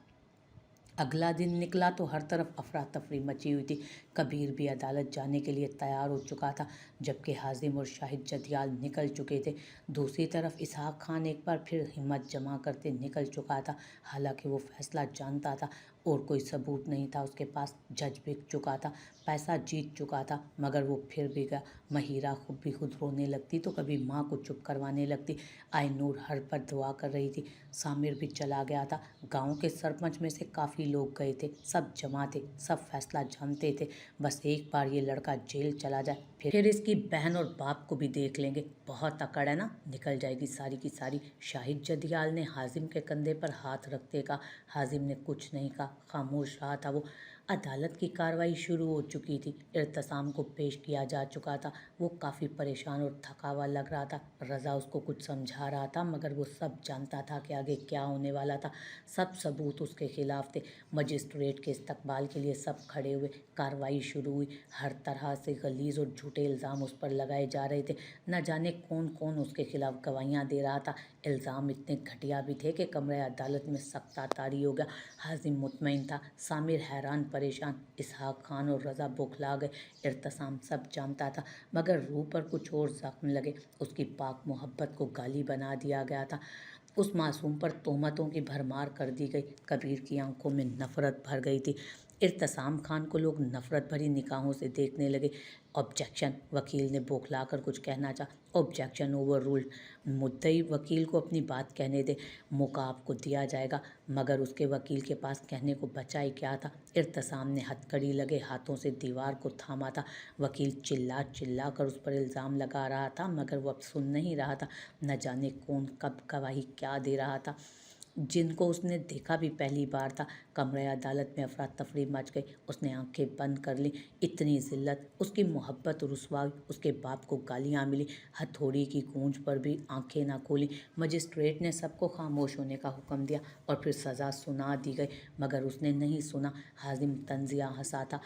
अगला दिन निकला तो हर तरफ अफरा तफरी मची हुई थी। कबीर भी अदालत जाने के लिए तैयार हो चुका था, जबकि हाजिम और शाहिद जदियाल निकल चुके थे। दूसरी तरफ इसहाक खान एक बार फिर हिम्मत जमा करते निकल चुका था। हालांकि वो फैसला जानता था और कोई सबूत नहीं था उसके पास। जज बिक चुका था, पैसा जीत चुका था, मगर वो फिर भी गया। महिरा खुद रोने लगती तो कभी माँ को चुप करवाने लगती। आइनूर हर पर दुआ कर रही थी। सामिर भी चला गया था। गांव के सरपंच में से काफ़ी लोग गए थे। सब जमा थे, सब फैसला जानते थे। बस एक बार ये लड़का जेल चला जाए, फिर इसकी बहन और बाप को भी देख लेंगे। बहुत अकड़ है ना, निकल जाएगी सारी की सारी। शाहिद जदियाल ने हाजिम के कंधे पर हाथ रखते कहा। हाजिम ने कुछ नहीं कहा, खामोश रहा था वो। अदालत की कार्रवाई शुरू हो चुकी थी। इर्तिसाम को पेश किया जा चुका था। वो काफ़ी परेशान और थका हुआ लग रहा था। रज़ा उसको कुछ समझा रहा था, मगर वो सब जानता था कि आगे क्या होने वाला था। सब सबूत उसके खिलाफ थे। मजिस्ट्रेट के इस्तकबाल के लिए सब खड़े हुए। कार्रवाई शुरू हुई। हर तरह से गलीज और झूठे इल्ज़ाम उस पर लगाए जा रहे थे। न जाने कौन कौन उसके खिलाफ गवाहियाँ दे रहा था। इल्ज़ाम इतने घटिया भी थे कि कमरे अदालत में सख्ता तारी हो गया। हाजिम मुतमईन था, सामिर हैरान परेशान, इसहाक खान और रज़ा बौखला गए। इर्तिसाम सब जानता था, मगर रूह पर कुछ और जख्म लगे। उसकी पाक मोहब्बत को गाली बना दिया गया था। उस मासूम पर तोहमतों की भरमार कर दी गई। कबीर की आंखों में नफरत भर गई थी। इर्तिसाम खान को लोग नफरत भरी निगाहों से देखने लगे। ऑब्जेक्शन, वकील ने बौखलाकर कुछ कहना चाहा। Objection over ruled. मुद्दई वकील को अपनी बात कहने दे, मौका आपको दिया जाएगा। मगर उसके वकील के पास कहने को बचा ही क्या था। इर्तिसाम ने हथकड़ी लगे हाथों से दीवार को थामा था। वकील चिल्ला चिल्ला कर उस पर इल्ज़ाम लगा रहा था, मगर वो अब सुन नहीं रहा था। न जाने कौन कब गवाही क्या दे रहा था। जिनको उसने देखा भी पहली बार था। कमरे अदालत में अफरा तफरी मच गई। उसने आंखें बंद कर ली। इतनी जिल्लत, उसकी मोहब्बत और रुसवाई, उसके बाप को गालियां मिली। हथौड़ी की गूंज पर भी आंखें ना खोली। मजिस्ट्रेट ने सबको खामोश होने का हुक्म दिया और फिर सज़ा सुना दी गई, मगर उसने नहीं सुना। हाजिम तंजिया हंसा था।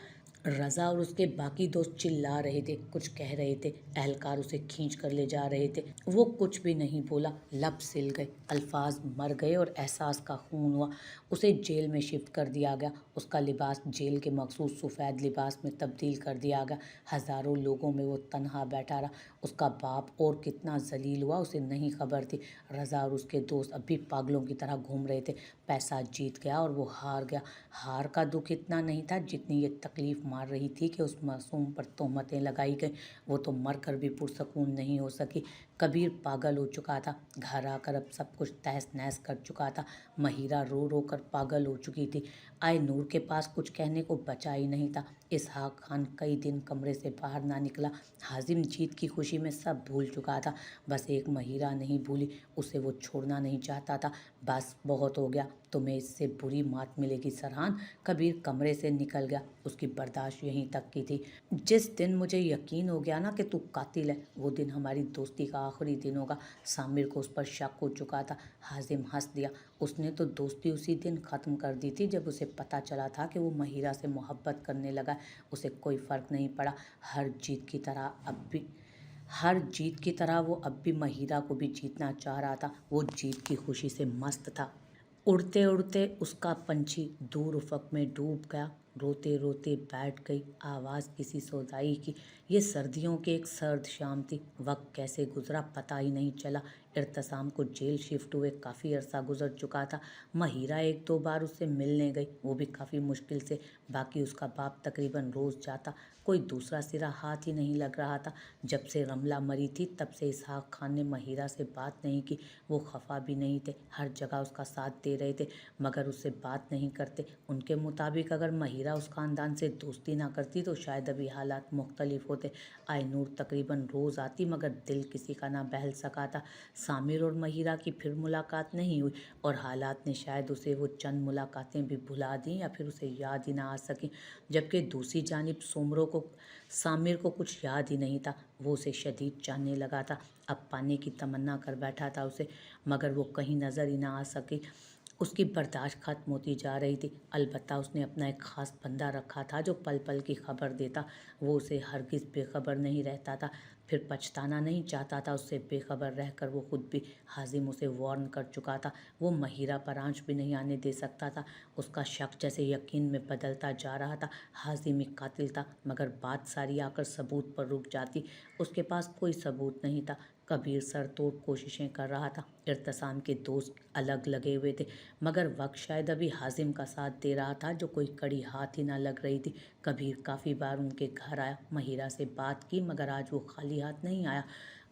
रज़ा और उसके बाकी दोस्त चिल्ला रहे थे, कुछ कह रहे थे। एहलकार उसे खींच कर ले जा रहे थे। वो कुछ भी नहीं बोला। लब सिल गए, अल्फाज मर गए और एहसास का खून हुआ। उसे जेल में शिफ्ट कर दिया गया। उसका लिबास जेल के मखसूस सफ़ेद लिबास में तब्दील कर दिया गया। हज़ारों लोगों में वो तनहा बैठा रहा। उसका बाप और कितना जलील हुआ उसे नहीं खबर थी। रज़ा और उसके दोस्त अब भी पागलों की तरह घूम रहे थे। पैसा जीत गया और वो हार गया। हार का दुख इतना नहीं था जितनी ये तकलीफ़ मार रही थी कि उस मासूम पर तोहमतें लगाई गई। वो तो मर कर भी पुरसकून नहीं हो सकी। कबीर पागल हो चुका था। घर आकर अब सब कुछ तहस नहस कर चुका था। महिरा रो रो कर पागल हो चुकी थी। आए नूर के पास कुछ कहने को बचा ही नहीं था। इसहाक खान कई दिन कमरे से बाहर ना निकला। हाजिम जीत की खुशी में सब भूल चुका था। बस एक महिरा नहीं भूली, उसे वो छोड़ना नहीं चाहता था। बस बहुत हो गया, तुम्हें इससे बुरी मात मिलेगी सरहान। कबीर कमरे से निकल गया। उसकी बर्दाश्त यहीं तक की थी। जिस दिन मुझे यकीन हो गया ना कि तू कातिल है, वो दिन हमारी दोस्ती का आखिरी दिन होगा। सामिर को उस पर शक हो चुका था। हाजिम हंस दिया। उसने तो दोस्ती उसी दिन ख़त्म कर दी थी जब उसे पता चला था कि वो महिरा से मोहब्बत करने लगा। उसे कोई फ़र्क नहीं पड़ा। हर जीत की तरह वो अब भी महिरा को भी जीतना चाह रहा था। वो जीत की खुशी से मस्त था। उड़ते उड़ते उसका पंछी दूर उफ़क़ में डूब गया। रोते रोते बैठ गई, आवाज़ किसी सौदाई की। ये सर्दियों की एक सर्द शाम थी। वक्त कैसे गुजरा पता ही नहीं चला। इर्तिसाम को जेल शिफ्ट हुए काफ़ी अरसा गुजर चुका था। महिरा एक दो बार उससे मिलने गई, वो भी काफ़ी मुश्किल से। बाकी उसका बाप तकरीबन रोज़ जाता। कोई दूसरा सिरा हाथ ही नहीं लग रहा था। जब से रमला मरी थी तब से इसहाक खान ने महिरा से बात नहीं की। वो खफा भी नहीं थे, हर जगह उसका साथ दे रहे थे, मगर उससे बात नहीं करते। उनके मुताबिक अगर महिरा उस ख़ानदान से दोस्ती ना करती तो शायद अभी हालात मुख्तलिफ होते। आयनूर तकरीबन रोज़ आती, मगर दिल किसी का ना बहल सका था। सामिर और महिरा की फिर मुलाकात नहीं हुई और हालात ने शायद उसे वो चंद मुलाकातें भी भुला दी या फिर उसे याद ही ना आ सकी। जबकि दूसरी जानिब सामिर को कुछ याद ही नहीं था। वो उसे शदीद जानने लगा था। अब पाने की तमन्ना कर बैठा था उसे, मगर वो कहीं नज़र ही ना आ सकी। उसकी बर्दाश्त खत्म होती जा रही थी। अलबत्ता उसने अपना एक ख़ास बंदा रखा था जो पल पल की खबर देता। वो उसे हरगिज़ बेखबर नहीं रहता था। फिर पछताना नहीं चाहता था उससे बेखबर रहकर। वो खुद भी हाजिम उसे वार्न कर चुका था। वो महिरा पर आंच भी नहीं आने दे सकता था। उसका शक जैसे यकीन में बदलता जा रहा था। हाजिम एक कातिल था, मगर बात सारी आकर सबूत पर रुक जाती। उसके पास कोई सबूत नहीं था। कबीर सरतोड़ कोशिशें कर रहा था। इर्तिसाम के दोस्त अलग लगे हुए थे, मगर वक्त शायद अभी हाजिम का साथ दे रहा था जो कोई कड़ी हाथ ही ना लग रही थी। कबीर काफ़ी बार उनके घर आया, महिरा से बात की, मगर आज वो खाली हाथ नहीं आया।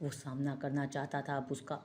वो सामना करना चाहता था। अब उसका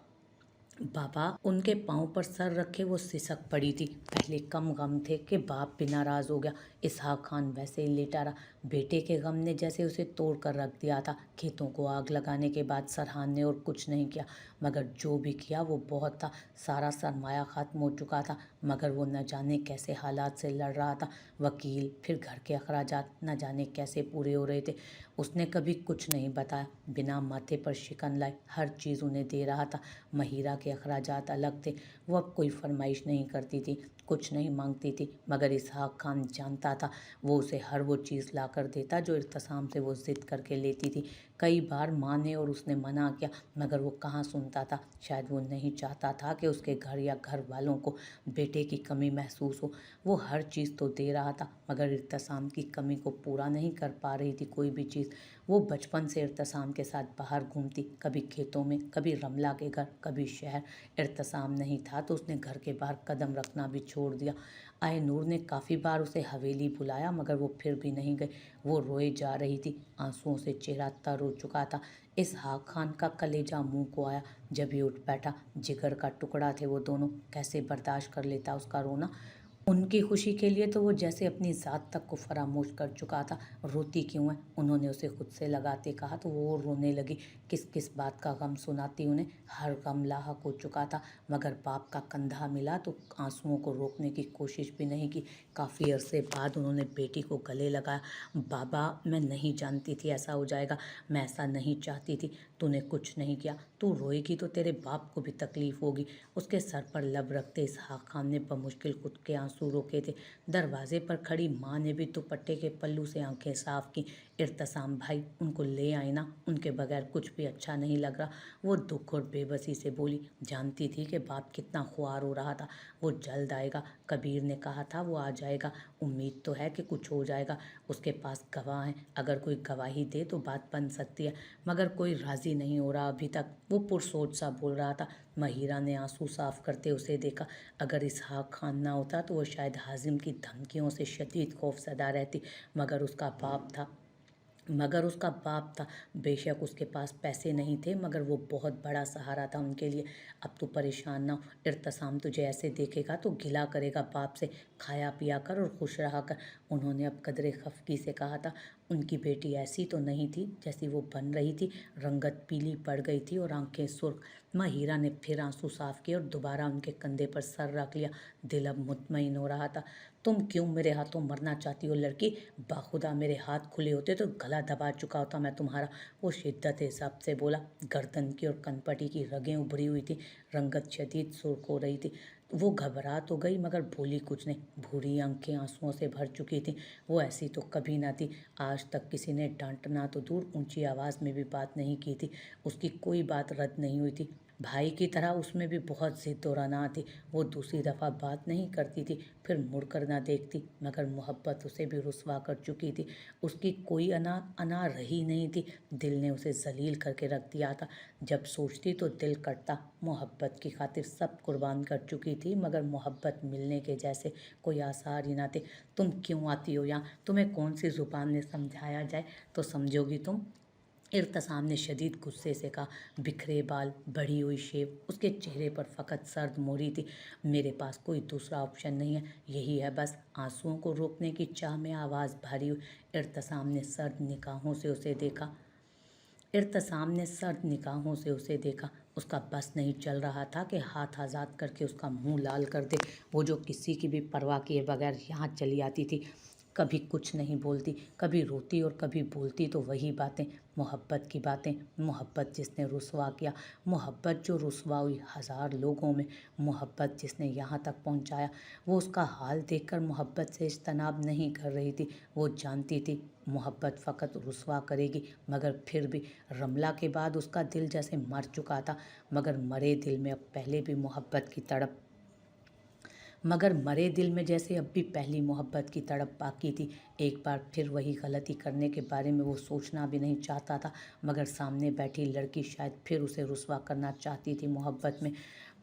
बाबा उनके पाँव पर सर रखे वो सिसक पड़ी थी। पहले कम गम थे कि बाप भी नाराज़ हो गया। इसहाक खान वैसे ही लेटा रहा। बेटे के गम ने जैसे उसे तोड़ कर रख दिया था। खेतों को आग लगाने के बाद सरहान ने और कुछ नहीं किया, मगर जो भी किया वो बहुत था। सारा सरमाया ख़त्म हो चुका था, मगर वो न जाने कैसे हालात से लड़ रहा था। वकील, फिर घर के अखराजात न जाने कैसे पूरे हो रहे थे। उसने कभी कुछ नहीं बताया। बिना माथे पर शिकन लाए हर चीज़ उन्हें दे रहा था। महिरा के अखराजात अलग थे। वो अब कोई फरमाइश नहीं करती थी, कुछ नहीं मांगती थी, मगर इसहाक खान जानता था वो उसे हर वो चीज़ ला कर देता जो इर्तिसाम से वो ज़िद करके लेती थी। कई बार माँ ने और उसने मना किया, मगर वो कहाँ सुनता था। शायद वो नहीं चाहता था कि उसके घर या घर वालों को बेटे की कमी महसूस हो। वो हर चीज़ तो दे रहा था, मगर इर्तिसाम की कमी को पूरा नहीं कर पा रही थी कोई भी चीज़। वो बचपन से इर्तिसाम के साथ बाहर घूमती, कभी खेतों में, कभी रमला के घर, कभी शहर। इर्तिसाम नहीं था तो उसने घर के बाहर कदम रखना भी छोड़ दिया। आए नूर ने काफ़ी बार उसे हवेली बुलाया, मगर वो फिर भी नहीं गई। वो रोए जा रही थी, आंसुओं से चेहरा तर हो चुका था। इसहाक खान का कलेजा मुंह को आया जब ये उठ बैठा। जिगर का टुकड़ा थे वो दोनों, कैसे बर्दाश्त कर लेता उसका रोना। उनकी खुशी के लिए तो वो जैसे अपनी ज़ात तक को फ़रामोश कर चुका था। रोती क्यों है? उन्होंने उसे खुद से लगाते कहा तो वो रोने लगी। किस-किस बात का गम सुनाती उन्हें, हर गम लाहक हो चुका था। मगर बाप का कंधा मिला तो आँसुओं को रोकने की कोशिश भी नहीं की। काफ़ी अरसे बाद उन्होंने बेटी को गले लगाया। बाबा, मैं नहीं जानती थी ऐसा हो जाएगा, मैं ऐसा नहीं चाहती थी। तूने कुछ नहीं किया, तू रोएगी तो तेरे बाप को भी तकलीफ़ होगी। उसके सर पर लब रखते इसहाक खान ने बमुश्किल खुद के आंसू रोके थे। दरवाजे पर खड़ी माँ ने भी दुपट्टे के पल्लू से आंखें साफ की। इर्तसाम भाई, उनको ले आए ना, उनके बगैर कुछ भी अच्छा नहीं लग रहा। वो दुख और बेबसी से बोली। जानती थी कि बाप कितना ख्वार हो रहा था। वो जल्द आएगा, कबीर ने कहा था वो आ जाएगा। उम्मीद तो है कि कुछ हो जाएगा। उसके पास गवाह हैं, अगर कोई गवाही दे तो बात बन सकती है। मगर कोई राज़ी नहीं हो रहा अभी तक। वो पुरसोच सा बोल रहा था। महिरा ने आंसू साफ करते उसे देखा। अगर इसहाक खान ना होता तो वो शायद हाजिम की धमकियों से शदीद खौफजदा रहती। मगर उसका बाप था, बेशक उसके पास पैसे नहीं थे, मगर वो बहुत बड़ा सहारा था उनके लिए। अब तू परेशान ना हो, इर्तसाम तुझे ऐसे देखेगा तो गिला करेगा बाप से। खाया पिया कर और खुश रहा कर। उन्होंने अब कदरे खफगी से कहा था। उनकी बेटी ऐसी तो नहीं थी जैसी वो बन रही थी। रंगत पीली पड़ गई थी और आंखें सुर्ख। माँ हीरा ने फिर आंसू साफ किए और दोबारा उनके कंधे पर सर रख लिया। दिल अब मुतमईन हो रहा था। तुम क्यों मेरे हाथों मरना चाहती हो लड़की? बाखुदा मेरे हाथ खुले होते तो गला दबा चुका होता मैं तुम्हारा। वो शिद्दत हिसाब से बोला। गर्दन की और कनपटी की रगें उभरी हुई थी। रंगत शदीद सुर्ख हो रही थी। वो घबरा तो गई मगर बोली कुछ नहीं। भूरी आंखें आंसुओं से भर चुकी थी। वो ऐसी तो कभी ना थी। आज तक किसी ने डांटना तो दूर, ऊंची आवाज़ में भी बात नहीं की थी। उसकी कोई बात रद्द नहीं हुई थी। भाई की तरह उसमें भी बहुत ज़िद और अना थी। वो दूसरी दफ़ा बात नहीं करती थी, फिर मुड़कर ना देखती। मगर मोहब्बत उसे भी रुसवा कर चुकी थी। उसकी कोई अना अना रही नहीं थी। दिल ने उसे जलील करके रख दिया था। जब सोचती तो दिल कटता। मोहब्बत की खातिर सब कुर्बान कर चुकी थी, मगर मोहब्बत मिलने के जैसे कोई आसार ही ना थे। तुम क्यों आती हो यहाँ? तुम्हें कौन सी ज़ुबान ने समझाया जाए तो समझोगी तुम? इर्तसाम ने शदीद गुस्से से कहा। बिखरे बाल, बढ़ी हुई शेव, उसके चेहरे पर फ़कत सर्द मोरी थी। मेरे पास कोई दूसरा ऑप्शन नहीं है, यही है बस। आंसुओं को रोकने की चाह में आवाज़ भारी हुई। इर्तसाम ने सर्द निगाहों से उसे देखा। उसका बस नहीं चल रहा था कि हाथ आज़ाद करके उसका मुंह लाल कर दे। वो जो किसी की भी परवाह किए बगैर यहाँ चली आती थी। कभी कुछ नहीं बोलती, कभी रोती और कभी बोलती तो वही बातें, मोहब्बत की बातें। मोहब्बत जिसने रुसवा किया, मोहब्बत जो रुसवा हुई हज़ार लोगों में, मोहब्बत जिसने यहाँ तक पहुँचाया। वो उसका हाल देखकर मोहब्बत से इज्तनाब नहीं कर रही थी। वो जानती थी मोहब्बत फ़कत रुसवा करेगी। मगर फिर भी रमला के बाद उसका दिल जैसे मर चुका था। मगर मरे दिल में अब पहले भी मोहब्बत की तड़प मगर मरे दिल में जैसे अब भी पहली मोहब्बत की तड़प बाकी थी। एक बार फिर वही गलती करने के बारे में वो सोचना भी नहीं चाहता था। मगर सामने बैठी लड़की शायद फिर उसे रुसवा करना चाहती थी मोहब्बत में।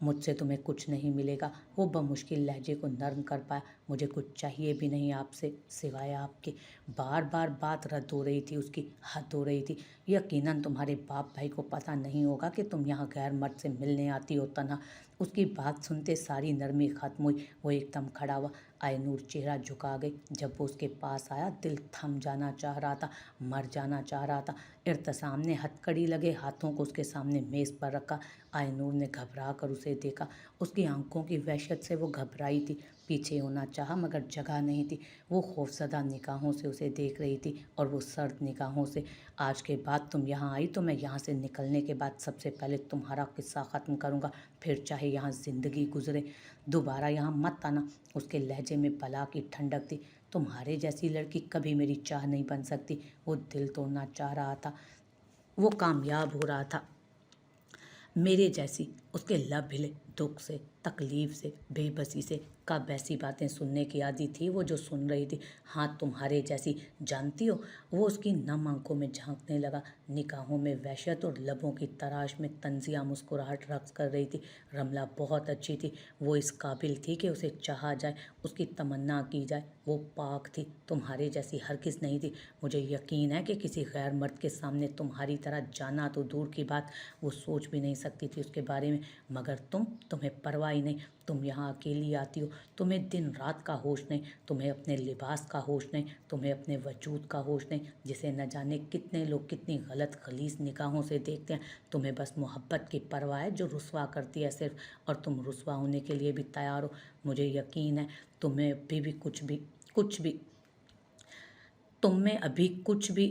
मुझसे तुम्हें कुछ नहीं मिलेगा, वो बमुश्किल लहजे को नर्म कर पाया। मुझे कुछ चाहिए भी नहीं आपसे सिवाय आपके। बार बार बात रद्द हो रही थी उसकी, हद हो रही थी। यकीनन तुम्हारे बाप भाई को पता नहीं होगा कि तुम यहाँ गैर मर्द से मिलने आती हो तन्हा। उसकी बात सुनते सारी नरमी खत्म हुई। वो एकदम खड़ा हुआ। आयनूर चेहरा झुका गई। जब वो उसके पास आया दिल थम जाना चाह रहा था, मर जाना चाह रहा था। इर्तसाम ने हथकड़ी लगे हाथों को उसके सामने मेज़ पर रखा। आयनूर ने घबरा कर उसे देखा। उसकी आंखों की वहशत से वो घबराई थी। पीछे होना चाहा मगर जगह नहीं थी। वो खौफजदा निगाहों से उसे देख रही थी और वो सर्द निगाहों से। आज के बाद तुम यहाँ आई तो मैं यहाँ से निकलने के बाद सबसे पहले तुम्हारा किस्सा ख़त्म करूँगा, फिर चाहे यहाँ ज़िंदगी गुजरे। दोबारा यहाँ मत आना। उसके लहजे में बला की ठंडक थी। तुम्हारे जैसी लड़की कभी मेरी चाह नहीं बन सकती। वो दिल तोड़ना चाह रहा था, वो कामयाब हो रहा था। मेरे जैसी। उसके लब हिले, दुख से, तकलीफ से, बेबसी से। कब ऐसी बातें सुनने की आदी थी वो जो सुन रही थी। हाँ, तुम्हारे जैसी। जानती हो? वो उसकी नम आंखों में झांकने लगा, निगाहों में वहशत और लबों की तराश में तंजिया मुस्कुराहट रक्स कर रही थी। रमला बहुत अच्छी थी। वो इस काबिल थी कि उसे चाहा जाए, उसकी तमन्ना की जाए। वो पाक थी, तुम्हारे जैसी हरगिज़ नहीं थी। मुझे यकीन है कि किसी गैर मर्द के सामने तुम्हारी तरह जाना तो दूर की बात, वो सोच भी नहीं सकती थी उसके बारे में। मगर तुम्हें परवाह ही नहीं। तुम यहाँ अकेली आती हो, तुम्हें दिन रात का होश नहीं, तुम्हें अपने लिबास का होश नहीं, तुम्हें अपने वजूद का होश नहीं, जिसे न जाने कितने लोग कितनी गलत खलीस निगाहों से देखते हैं। तुम्हें बस मोहब्बत की परवाह है जो रुस्वा करती है सिर्फ, और तुम रुस्वा होने के लिए भी तैयार हो। मुझे यकीन है तुम्हें अभी भी कुछ भी तुम में अभी कुछ भी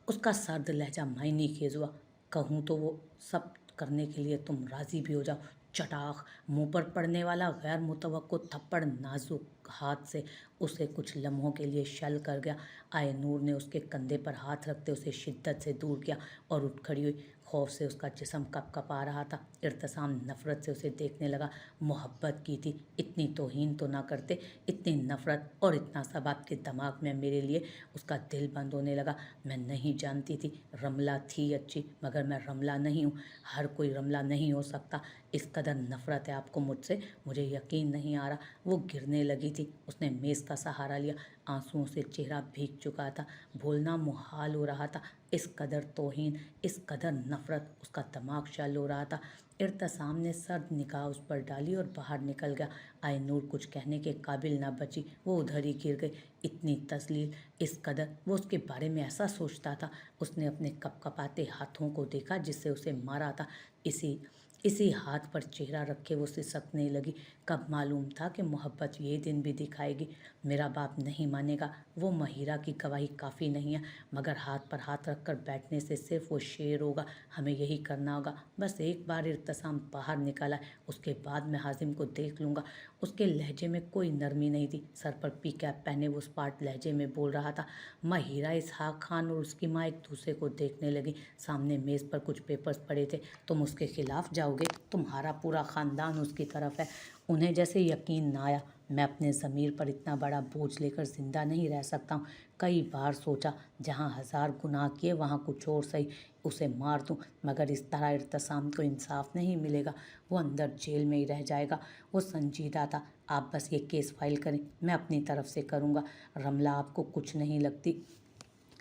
उसका सर्द लहजा मायने खेज हुआ। कहूँ तो वो सब करने के लिए तुम राजी भी हो जाओ। चटाक मुंह पर पड़ने वाला गैर मुतवक्को थप्पड़ नाजुक हाथ से उसे कुछ लम्हों के लिए शल कर गया। आए नूर ने उसके कंधे पर हाथ रखते उसे शिद्दत से दूर किया और उठ खड़ी हुई। खौफ से उसका जिस्म कँपा रहा था। इर्तिसाम नफ़रत से उसे देखने लगा। मोहब्बत की थी, इतनी तौहीन तो ना करते, इतनी नफ़रत और इतना सब आपके दिमाग में मेरे लिए। उसका दिल बंद होने लगा। मैं नहीं जानती थी, रमला थी अच्छी, मगर मैं रमला नहीं हूँ। हर कोई रमला नहीं हो सकता। इस कदर नफ़रत है आपको मुझसे, मुझे यकीन नहीं आ रहा। वो गिरने लगी थी। उसने मेज़ का सहारा लिया। आंसुओं से चेहरा भीग चुका था। बोलना मुहाल हो रहा था। इस कदर तौहीन, इस कदर नफ़रत, उसका दिमाग शल हो रहा था। इर्तिसाम ने सर्द निगाह उस पर डाली और बाहर निकल गया। आए नूर कुछ कहने के काबिल ना बची, वो उधर ही गिर गई। इतनी तस्लील, इस कदर वो उसके बारे में ऐसा सोचता था। उसने अपने कपकपाते हाथों को देखा जिससे उसे मारा था। इसी इसी हाथ पर चेहरा रखे वो सिसकने लगी। कब मालूम था कि मोहब्बत ये दिन भी दिखाएगी। मेरा बाप नहीं मानेगा, वो महिरा की गवाही काफ़ी नहीं है, मगर हाथ पर हाथ रखकर बैठने से सिर्फ वो शेर होगा। हमें यही करना होगा। बस एक बार इर्तिसाम बाहर निकाला, उसके बाद मैं हाजिम को देख लूँगा। उसके लहजे में कोई नरमी नहीं थी। सर पर पी कैप पहने वो स्पार्ट लहजे में बोल रहा था। महिरा, इसहाक खान और उसकी माँ एक दूसरे को देखने लगी। सामने मेज़ पर कुछ पेपर्स पड़े थे। तुम उसके खिलाफ जाओगे? तुम्हारा पूरा ख़ानदान उसकी तरफ है। उन्हें जैसे यकीन ना आया। मैं अपने ज़मीर पर इतना बड़ा बोझ लेकर ज़िंदा नहीं रह सकता हूँ। कई बार सोचा, जहाँ 1000 गुनाह किए वहाँ कुछ और सही, उसे मार दूँ, मगर इस तरह इर्तिसाम को इंसाफ नहीं मिलेगा। वो अंदर जेल में ही रह जाएगा। वो संजीदा था। आप बस ये केस फाइल करें, मैं अपनी तरफ से करूँगा। रमला आपको कुछ नहीं लगती,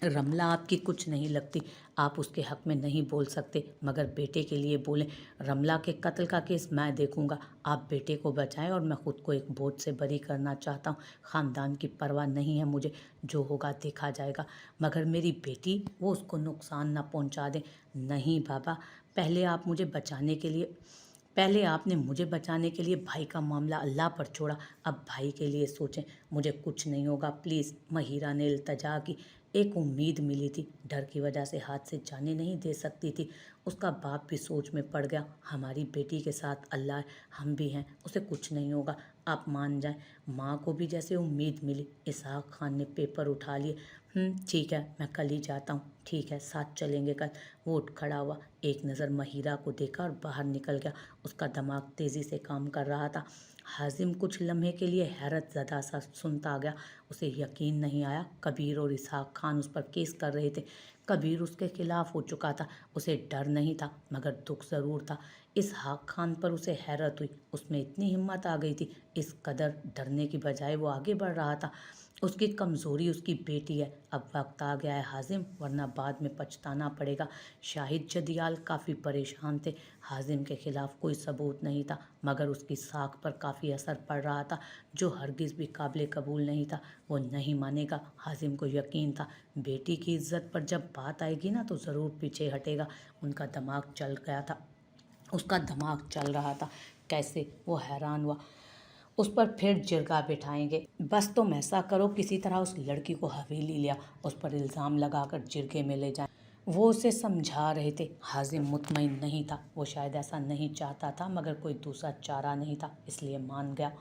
रमला आपकी कुछ नहीं लगती। आप उसके हक में नहीं बोल सकते, मगर बेटे के लिए बोलें। रमला के कत्ल का केस मैं देखूंगा। आप बेटे को बचाएं और मैं खुद को एक बोझ से बरी करना चाहता हूँ। ख़ानदान की परवाह नहीं है मुझे, जो होगा देखा जाएगा। मगर मेरी बेटी, वो उसको नुकसान ना पहुँचा दे। नहीं बाबा, पहले आपने मुझे बचाने के लिए भाई का मामला अल्लाह पर छोड़ा, अब भाई के लिए सोचें। मुझे कुछ नहीं होगा, प्लीज़। महिरा ने इल्तजा की। एक उम्मीद मिली थी, डर की वजह से हाथ से जाने नहीं दे सकती थी। उसका बाप भी सोच में पड़ गया। हमारी बेटी के साथ अल्लाह है, हम भी हैं, उसे कुछ नहीं होगा, आप मान जाएं। माँ को भी जैसे उम्मीद मिली। इसहाक खान ने पेपर उठा लिए। ठीक है, मैं कल ही जाता हूँ। ठीक है, साथ चलेंगे कल। वो उठ खड़ा हुआ, एक नज़र महिरा को देखा और बाहर निकल गया। उसका दिमाग तेज़ी से काम कर रहा था। हाजिम कुछ लम्हे के लिए हैरत ज़दा सा सुनता गया। उसे यकीन नहीं आया। कबीर और इसहाक खान उस पर केस कर रहे थे। कबीर उसके खिलाफ हो चुका था। उसे डर नहीं था, मगर दुख ज़रूर था। इसहाक खान पर उसे हैरत हुई। उसमें इतनी हिम्मत आ गई थी। इस कदर डरने की बजाय वो आगे बढ़ रहा था। उसकी कमज़ोरी उसकी बेटी है। अब वक्त आ गया है हाजिम, वरना बाद में पछताना पड़ेगा। शाहिद जदियाल काफ़ी परेशान थे। हाजिम के खिलाफ कोई सबूत नहीं था, मगर उसकी साख पर काफ़ी असर पड़ रहा था, जो हरगिज़ भी काबिल कबूल नहीं था। वो नहीं मानेगा। हाजिम को यकीन था, बेटी की इज्जत पर जब बात आएगी ना तो ज़रूर पीछे हटेगा। उसका दिमाग चल रहा था। कैसे? वो हैरान हुआ। उस पर फिर जिरगा बिठाएंगे। बस तुम ऐसा करो, किसी तरह उस लड़की को हवेली लिया, उस पर इल्ज़ाम लगाकर जिरगे में ले जाए। वो उसे समझा रहे थे। हाजिम मुतमईन नहीं था। वो शायद ऐसा नहीं चाहता था, मगर कोई दूसरा चारा नहीं था, इसलिए मान गया।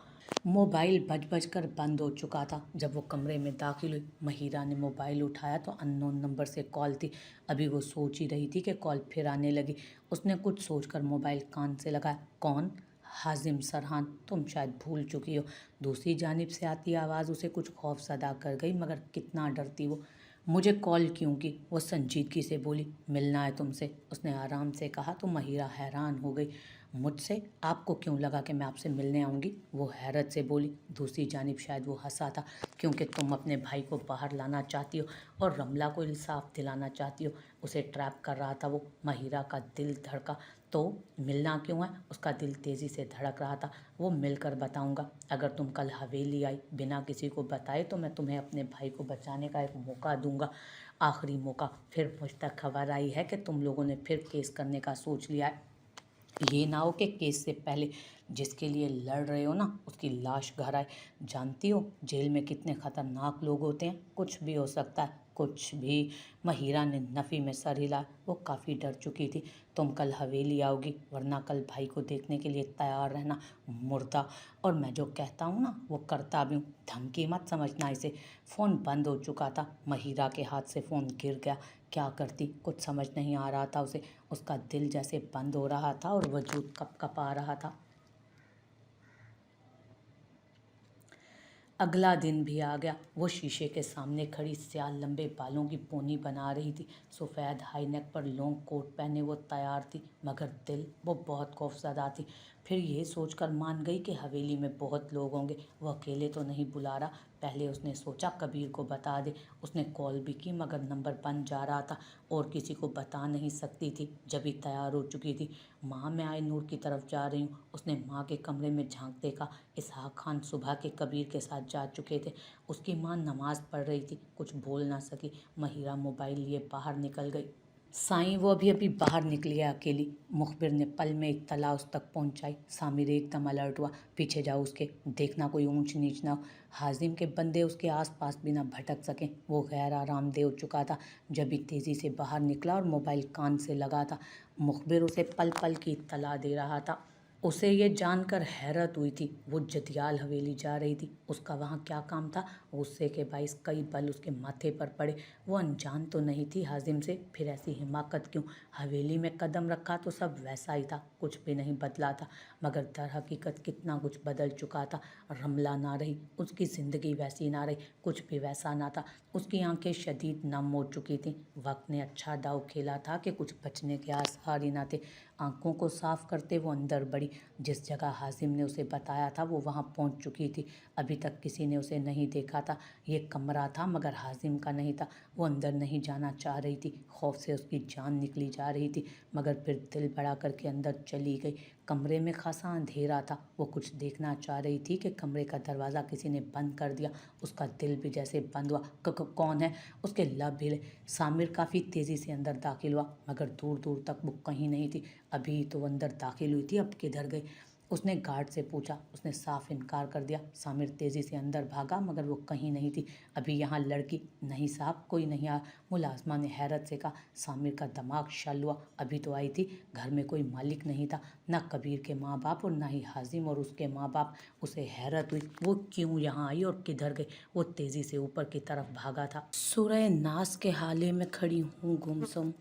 मोबाइल बज बज कर बंद हो चुका था। जब वो कमरे में दाखिल हुई, महिरा ने मोबाइल उठाया तो अननोन नंबर से कॉल थी। अभी वो सोच ही रही थी कि कॉल फिर आने लगी। उसने कुछ सोचकर मोबाइल कान से लगाया। कौन? हाजिम सरहान, तुम शायद भूल चुकी हो। दूसरी जानिब से आती आवाज़ उसे कुछ खौफजदा कर गई, मगर कितना डरती वो। मुझे कॉल क्यों की? वो संजीदगी से बोली। मिलना है तुमसे, उसने आराम से कहा। तो महिरा हैरान हो गई। मुझसे? आपको क्यों लगा कि मैं आपसे मिलने आऊँगी? वो हैरत से बोली। दूसरी जानिब शायद वो हंसा था। क्योंकि तुम अपने भाई को बाहर लाना चाहती हो और रमला को इंसाफ दिलाना चाहती हो। उसे ट्रैप कर रहा था वो। महिरा का दिल धड़का। तो मिलना क्यों है? उसका दिल तेज़ी से धड़क रहा था। वो मिलकर बताऊंगा। अगर तुम कल हवेली आई बिना किसी को बताए तो मैं तुम्हें अपने भाई को बचाने का एक मौका दूंगा, आखिरी मौका। फिर मुझ तक खबर आई है कि तुम लोगों ने फिर केस करने का सोच लिया है। ये ना हो कि केस से पहले जिसके लिए लड़ रहे हो ना उसकी लाश घर आए। जानती हो जेल में कितने खतरनाक लोग होते हैं, कुछ भी हो सकता है, कुछ भी। महिरा ने नफ़ी में सर हिला। वो काफ़ी डर चुकी थी। तुम कल हवेली आओगी, वरना कल भाई को देखने के लिए तैयार रहना, मुर्दा। और मैं जो कहता हूँ ना वो करता भी हूँ, धमकी मत समझना इसे। फ़ोन बंद हो चुका था। महिरा के हाथ से फ़ोन गिर गया। क्या करती कुछ समझ नहीं आ रहा था उसे। उसका दिल जैसे बंद हो रहा था और वजूद कँपा रहा था। अगला दिन भी आ गया। वो शीशे के सामने खड़ी स्याह लंबे बालों की पोनी बना रही थी। सफ़ेद हाई नेक पर लॉन्ग कोट पहने वो तैयार थी, मगर दिल वो बहुत खौफजदा थी। फिर ये सोचकर मान गई कि हवेली में बहुत लोग होंगे, वो अकेले तो नहीं बुला रहा। पहले उसने सोचा कबीर को बता दे। उसने कॉल भी की मगर नंबर बंद जा रहा था और किसी को बता नहीं सकती थी। जब ही तैयार हो चुकी थी, माँ मैं आए नूर की तरफ जा रही हूँ। उसने माँ के कमरे में झांक देखा। इसहाक खान सुबह के कबीर के साथ जा चुके थे। उसकी माँ नमाज पढ़ रही थी, कुछ बोल ना सकी। महिरा मोबाइल लिए बाहर निकल गई। साईं वो अभी अभी बाहर निकली है अकेली। मुखबिर ने पल में इत्तला उस तक पहुंचाई। सामिर एकदम अलर्ट हुआ। पीछे जाओ उसके, देखना कोई ऊंच नीच ना हो। हाजिम के बंदे उसके आसपास भी ना भटक सकें। वो गैर आरामदेह हो चुका था जब भी तेज़ी से बाहर निकला और मोबाइल कान से लगा था। मुखबिर उसे पल पल की इत्तला दे रहा था। उसे ये जानकर हैरत हुई थी वो जदियाल हवेली जा रही थी। उसका वहाँ क्या काम था? गुस्से के बाइस कई बल उसके माथे पर पड़े। वो अनजान तो नहीं थी हाजिम से, फिर ऐसी हिमाकत क्यों? हवेली में कदम रखा तो सब वैसा ही था, कुछ भी नहीं बदला था। मगर दर हकीकत कितना कुछ बदल चुका था। रमला ना रही, उसकी ज़िंदगी वैसी ना रही, कुछ भी वैसा ना था। उसकी आंखें शदीद नम हो चुकी थीं। वक्त ने अच्छा दाव खेला था कि कुछ बचने के आसार ही ना थे। आंखों को साफ करते वो अंदर बढ़ी। जिस जगह हाजिम ने उसे बताया था वो वहां पहुंच चुकी थी। अभी तक किसी ने उसे नहीं देखा था। ये कमरा था मगर हाजिम का नहीं था। वो अंदर नहीं जाना चाह रही थी। खौफ से उसकी जान निकली जा रही थी, मगर फिर दिल बड़ा करके अंदर चली गई। कमरे में खासा अंधेरा था। वो कुछ देखना चाह रही थी कि कमरे का दरवाज़ा किसी ने बंद कर दिया। उसका दिल भी जैसे बंद हुआ। कौन है? उसके लब हिले। सामिर काफ़ी तेज़ी से अंदर दाखिल हुआ, मगर दूर दूर तक वो कहीं नहीं थी। अभी तो अंदर दाखिल हुई थी, अब किधर गई? उसने गार्ड से पूछा। उसने साफ इनकार कर दिया। सामिर तेज़ी से अंदर भागा, मगर वो कहीं नहीं थी। अभी यहाँ लड़की नहीं साहब, कोई नहीं आया। मुलाजमा ने हैरत से कहा। सामिर का दिमाग शल हुआ। अभी तो आई थी, घर में कोई मालिक नहीं था, ना कबीर के माँ बाप और ना ही हाजिम और उसके माँ बाप। उसे हैरत हुई वो क्यों यहाँ आई और किधर गई। वो तेज़ी से ऊपर की तरफ भागा था। सूरह नास के हाले में खड़ी हूँ गुमसुम,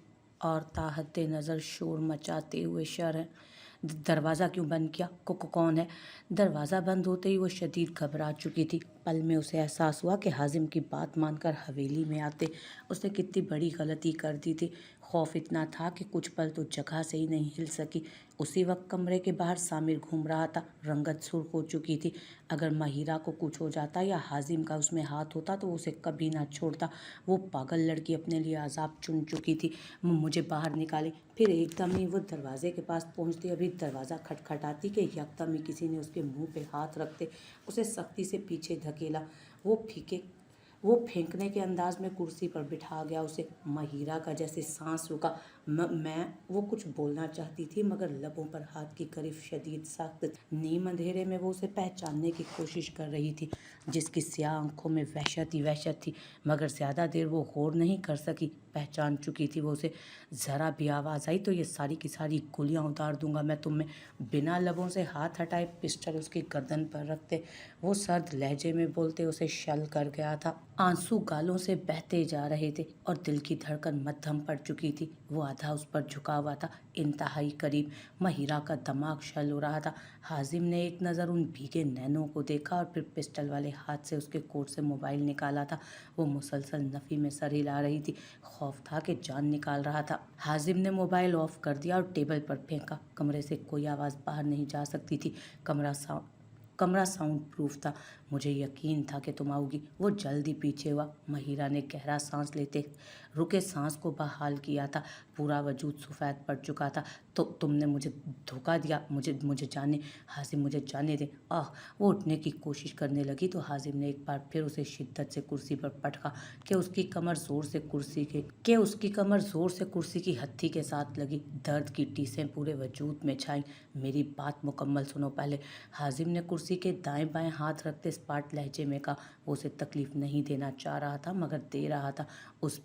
और ताहते नज़र शोर मचाते हुए शर है। दरवाज़ा क्यों बंद किया? कौन है? दरवाज़ा बंद होते ही वो शदीद घबरा चुकी थी। पल में उसे एहसास हुआ कि हाजिम की बात मानकर हवेली में आते उसने कितनी बड़ी गलती कर दी थी। खौफ इतना था कि कुछ पल तो जगह से ही नहीं हिल सकी। उसी वक्त कमरे के बाहर सामिर घूम रहा था। रंगत सुर्ख हो चुकी थी। अगर महिरा को कुछ हो जाता या हाजिम का उसमें हाथ होता तो उसे कभी ना छोड़ता। वो पागल लड़की अपने लिए अजाब चुन चुकी थी। मुझे बाहर निकाली। फिर एकदम ही वो दरवाजे के पास पहुंचती। अभी दरवाज़ा खटखटाती कि यकदम ही किसी ने उसके मुंह पे हाथ रखते उसे सख्ती से पीछे धकेला। वो फेंकने के अंदाज में कुर्सी पर बिठा गया उसे। महिरा का जैसे सांस रुका। वो कुछ बोलना चाहती थी मगर लबों पर हाथ की करीब शदीद सख्त। नीम अंधेरे में वो उसे पहचानने की कोशिश कर रही थी, जिसकी स्याह आंखों में वहशत ही वहशत थी। मगर ज़्यादा देर वो गौर नहीं कर सकी। पहचान चुकी थी वो उसे। ज़रा भी आवाज़ आई तो ये सारी की सारी गोलियां उतार दूंगा मैं तुम में। बिना लबों से हाथ हटाए पिस्टल उसकी गर्दन पर रखते वो सर्द लहजे में बोलते उसे शल कर गया था। आंसू गालों से बहते जा रहे थे और दिल की धड़कन मद्धम पड़ चुकी थी। वो आधा उस पर झुका हुआ था, इंतहाई करीब। महिरा का दिमाग शल हो रहा था। हाजिम ने एक नज़र उन भीगे नैनों को देखा और फिर पिस्टल वाले हाथ से उसके कोट से मोबाइल निकाला था। वो मुसलसल नफ़ी में सर हिला रही थी। खौफ था कि जान निकाल रहा था। हाजिम ने मोबाइल ऑफ कर दिया और टेबल पर फेंका। कमरे से कोई आवाज़ बाहर नहीं जा सकती थी। कमरा साउंड प्रूफ था। मुझे यकीन था कि तुम आओगी। वो जल्दी पीछे हुआ। महिरा ने गहरा सांस लेते रुके सांस को बहाल किया था। पूरा वजूद सफ़ेद पड़ चुका था। तो तुमने मुझे धोखा दिया। मुझे मुझे जाने हाजिम, मुझे जाने दे। आह! वो उठने की कोशिश करने लगी तो हाजिम ने एक बार फिर उसे शिद्दत से कुर्सी पर पटका कि उसकी कमर जोर से कुर्सी की हत्थी के साथ लगी। दर्द की टीसें पूरे वजूद में छाई। मेरी बात मुकम्मल सुनो पहले। हाजिम ने कुर्सी के दाएं बाएं हाथ रखते स्पाट लहजे में कहा। वो उसे तकलीफ नहीं देना चाह रहा था मगर दे रहा था। उस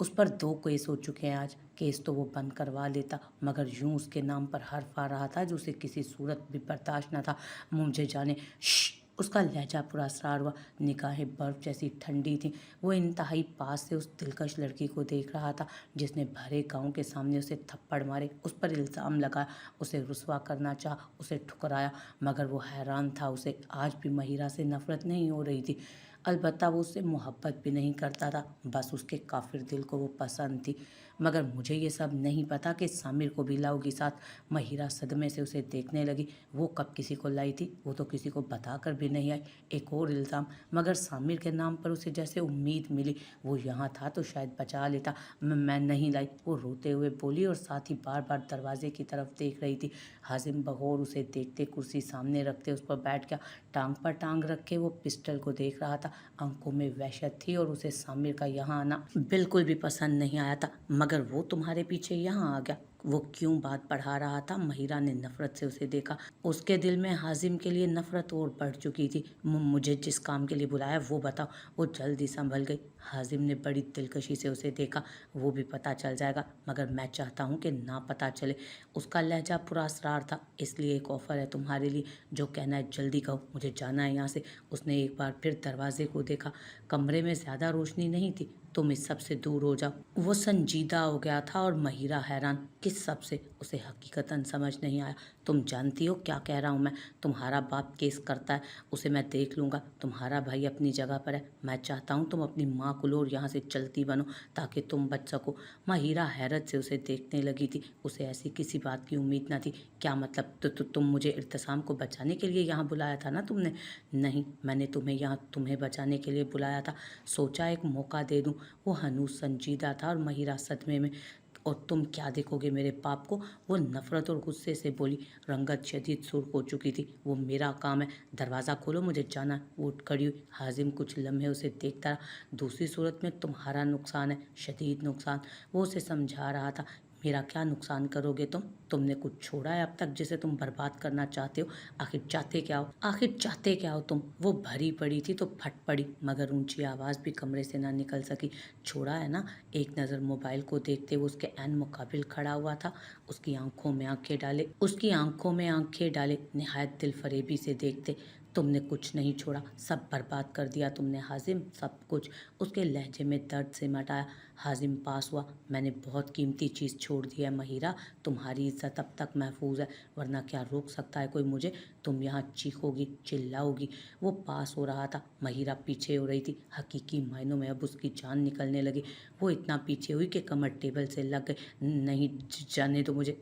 पर 2 केस हो चुके हैं आज। केस तो वो बंद करवा लेता मगर यूं उसके नाम पर हर्फ आ रहा था जो उसे किसी सूरत भी बर्दाश्त न था। मुझे जाने। श्श! उसका लहजा पूरा असरार हुआ। निगाहें बर्फ जैसी ठंडी थीं। वो इंतहाई पास से उस दिलकश लड़की को देख रहा था जिसने भरे गांव के सामने उसे थप्पड़ मारे, उस पर इल्ज़ाम लगाया, उसे रुसवा करना चाहा, उसे ठुकराया। मगर वो हैरान था, उसे आज भी महिरा से नफरत नहीं हो रही थी। अलबत्ता वो उससे मोहब्बत भी नहीं करता था, बस उसके काफिर दिल को वो पसंद थी। मगर मुझे ये सब नहीं पता कि सामिर को भी लाओगी साथ। महिरा सदमे से उसे देखने लगी। वो कब किसी को लाई थी? वो तो किसी को बताकर भी नहीं आई। एक और इल्ज़ाम, मगर सामिर के नाम पर उसे जैसे उम्मीद मिली। वो यहाँ था तो शायद बचा लेता। मैं नहीं लाई, वो रोते हुए बोली और साथ ही बार बार दरवाजे की तरफ देख रही थी। हाजिम बगौर उसे देखते कुर्सी सामने रखते उस पर बैठ गया। टांग पर टांग रखे वो पिस्टल को देख रहा था। आंखों में वहशत थी और उसे सामिर का यहाँ आना बिल्कुल भी पसंद नहीं आया था। मगर वो तुम्हारे पीछे यहाँ आ गया, वो क्यों बात बढ़ा रहा था? महिरा ने नफरत से उसे देखा। उसके दिल में हाजिम के लिए नफरत और बढ़ चुकी थी। मुझे जिस काम के लिए बुलाया वो बताओ। वो जल्दी संभल गई। हाजिम ने बड़ी दिलकशी से उसे देखा। वो भी पता चल जाएगा मगर मैं चाहता हूँ कि ना पता चले। उसका लहजा पूरा असरार था। इसलिए एक ऑफर है तुम्हारे लिए, जो कहना है जल्दी कहो, मुझे जाना है यहाँ से। उसने एक बार फिर दरवाजे को देखा। कमरे में ज्यादा रोशनी नहीं थी। तुम इस सब से दूर हो जाओ। वो संजीदा हो गया था और महिरा हैरान। किस सब से? उसे हकीकतन समझ नहीं आया। तुम जानती हो क्या कह रहा हूँ मैं? तुम्हारा बाप केस करता है, उसे मैं देख लूँगा। तुम्हारा भाई अपनी जगह पर है। मैं चाहता हूँ तुम अपनी माँ को लो और यहाँ से चलती बनो ताकि तुम बच सको। महिरा हैरत से उसे देखने लगी थी। उसे ऐसी किसी बात की उम्मीद न थी। क्या मतलब? तुम मुझे इर्तिसाम को बचाने के लिए यहाँ बुलाया था ना तुमने? नहीं, मैंने तुम्हें यहाँ तुम्हें बचाने के लिए बुलाया था। सोचा एक मौका दे दूँ। वो हनूस संजीदा था और महिरा सदमे में। और तुम क्या देखोगे मेरे पाप को? वो नफरत और गुस्से से बोली। रंगत शदीद सुर्ख हो चुकी थी। वो मेरा काम है, दरवाज़ा खोलो, मुझे जाना है। वो उठ खड़ी हुई। हाजिम कुछ लम्हे उसे देखता रहा। दूसरी सूरत में तुम्हारा नुकसान है, शदीद नुकसान। वो उसे समझा रहा था। मेरा क्या नुकसान करोगे तुम? तुमने कुछ छोड़ा है अब तक जिसे तुम बर्बाद करना चाहते हो? आखिर चाहते क्या हो तुम? वो भरी पड़ी थी तो फट पड़ी मगर ऊंची आवाज़ भी कमरे से ना निकल सकी। छोड़ा है ना? एक नज़र मोबाइल को देखते वो उसके ऐन मुकाबिल खड़ा हुआ था। उसकी आंखों में आंखें डाले निहायत दिल फरेबी से देखते। तुमने कुछ नहीं छोड़ा, सब बर्बाद कर दिया तुमने हाजिम, सब कुछ। उसके लहजे में दर्द से मटाया। हाजिम पास हुआ। मैंने बहुत कीमती चीज़ छोड़ दी है महिरा। तुम्हारी इज्जत अब तक महफूज है, वरना क्या रोक सकता है कोई मुझे? तुम यहाँ चीखोगी, चिल्लाओगी। वो पास हो रहा था। महिरा पीछे हो रही थी। हकीकी मायनों में अब उसकी जान निकलने लगी। वो इतना पीछे हुई कि कमर टेबल से लग गई। नहीं, जाने दो मुझे।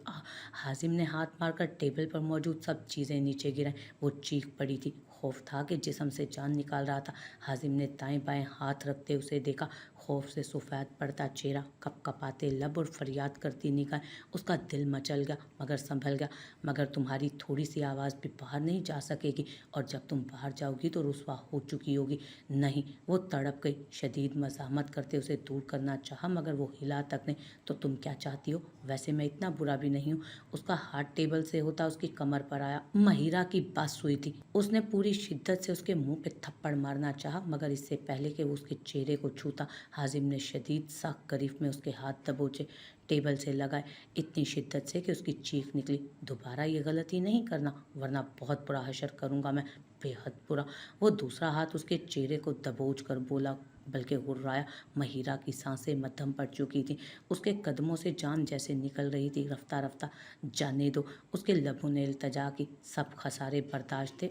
हाजिम ने हाथ मारकर टेबल पर मौजूद सब चीज़ें नीचे गिराई। वो चीख पड़ी थी। खौफ था कि जिस्म से जान निकाल रहा था। हाजिम ने दाएं बाएं हाथ रखते उसे देखा। खौफ से सफ़ेद पड़ता चेहरा, कपकपाते लब और फरियाद करती निगाहें। उसका दिल मचल गया मगर संभल गया। मगर तुम्हारी थोड़ी सी आवाज़ भी बाहर नहीं जा सकेगी और जब तुम बाहर जाओगी तो रुसवा हो चुकी होगी। नहीं, वो तड़प गई। शदीद मज़ाहमत करते उसे दूर करना चाहा मगर वो हिला तक नहीं। तो तुम क्या चाहती हो? वैसे मैं इतना बुरा भी नहीं हूँ। उसका हाथ टेबल से होता उसकी कमर पर आया। महिरा की बस हुई थी। उसने पूरी शिद्दत से उसके मुंह पे थप्पड़ मारना चाहा मगर इससे पहले कि वो उसके चेहरे को छूता, हाजिम ने शदीद सख्त करीफ में उसके हाथ दबोचे, टेबल से लगाए इतनी शिद्दत से कि उसकी चीख निकली। दोबारा ये गलती नहीं करना वरना बहुत बुरा हशर करूँगा मैं, बेहद बुरा। वो दूसरा हाथ उसके चेहरे को दबोच कर बोला, बल्कि गुर्राया। महिरा की सांसें मद्धम पड़ चुकी थीं। उसके कदमों से जान जैसे निकल रही थी रफ्ता रफ्ता। जाने दो, उसके लबों ने इल्तजा की। सब खसारे बर्दाश्त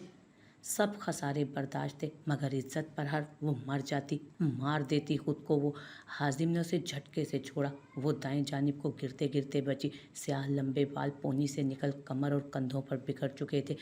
थे मगर इज्जत पर हर वो मर जाती, मार देती खुद को वो। हाजिम ने उसे झटके से छोड़ा। वो दाएं जानिब को गिरते गिरते बची। स्याह लंबे बाल पोनी से निकल कमर और कंधों पर बिखर चुके थे।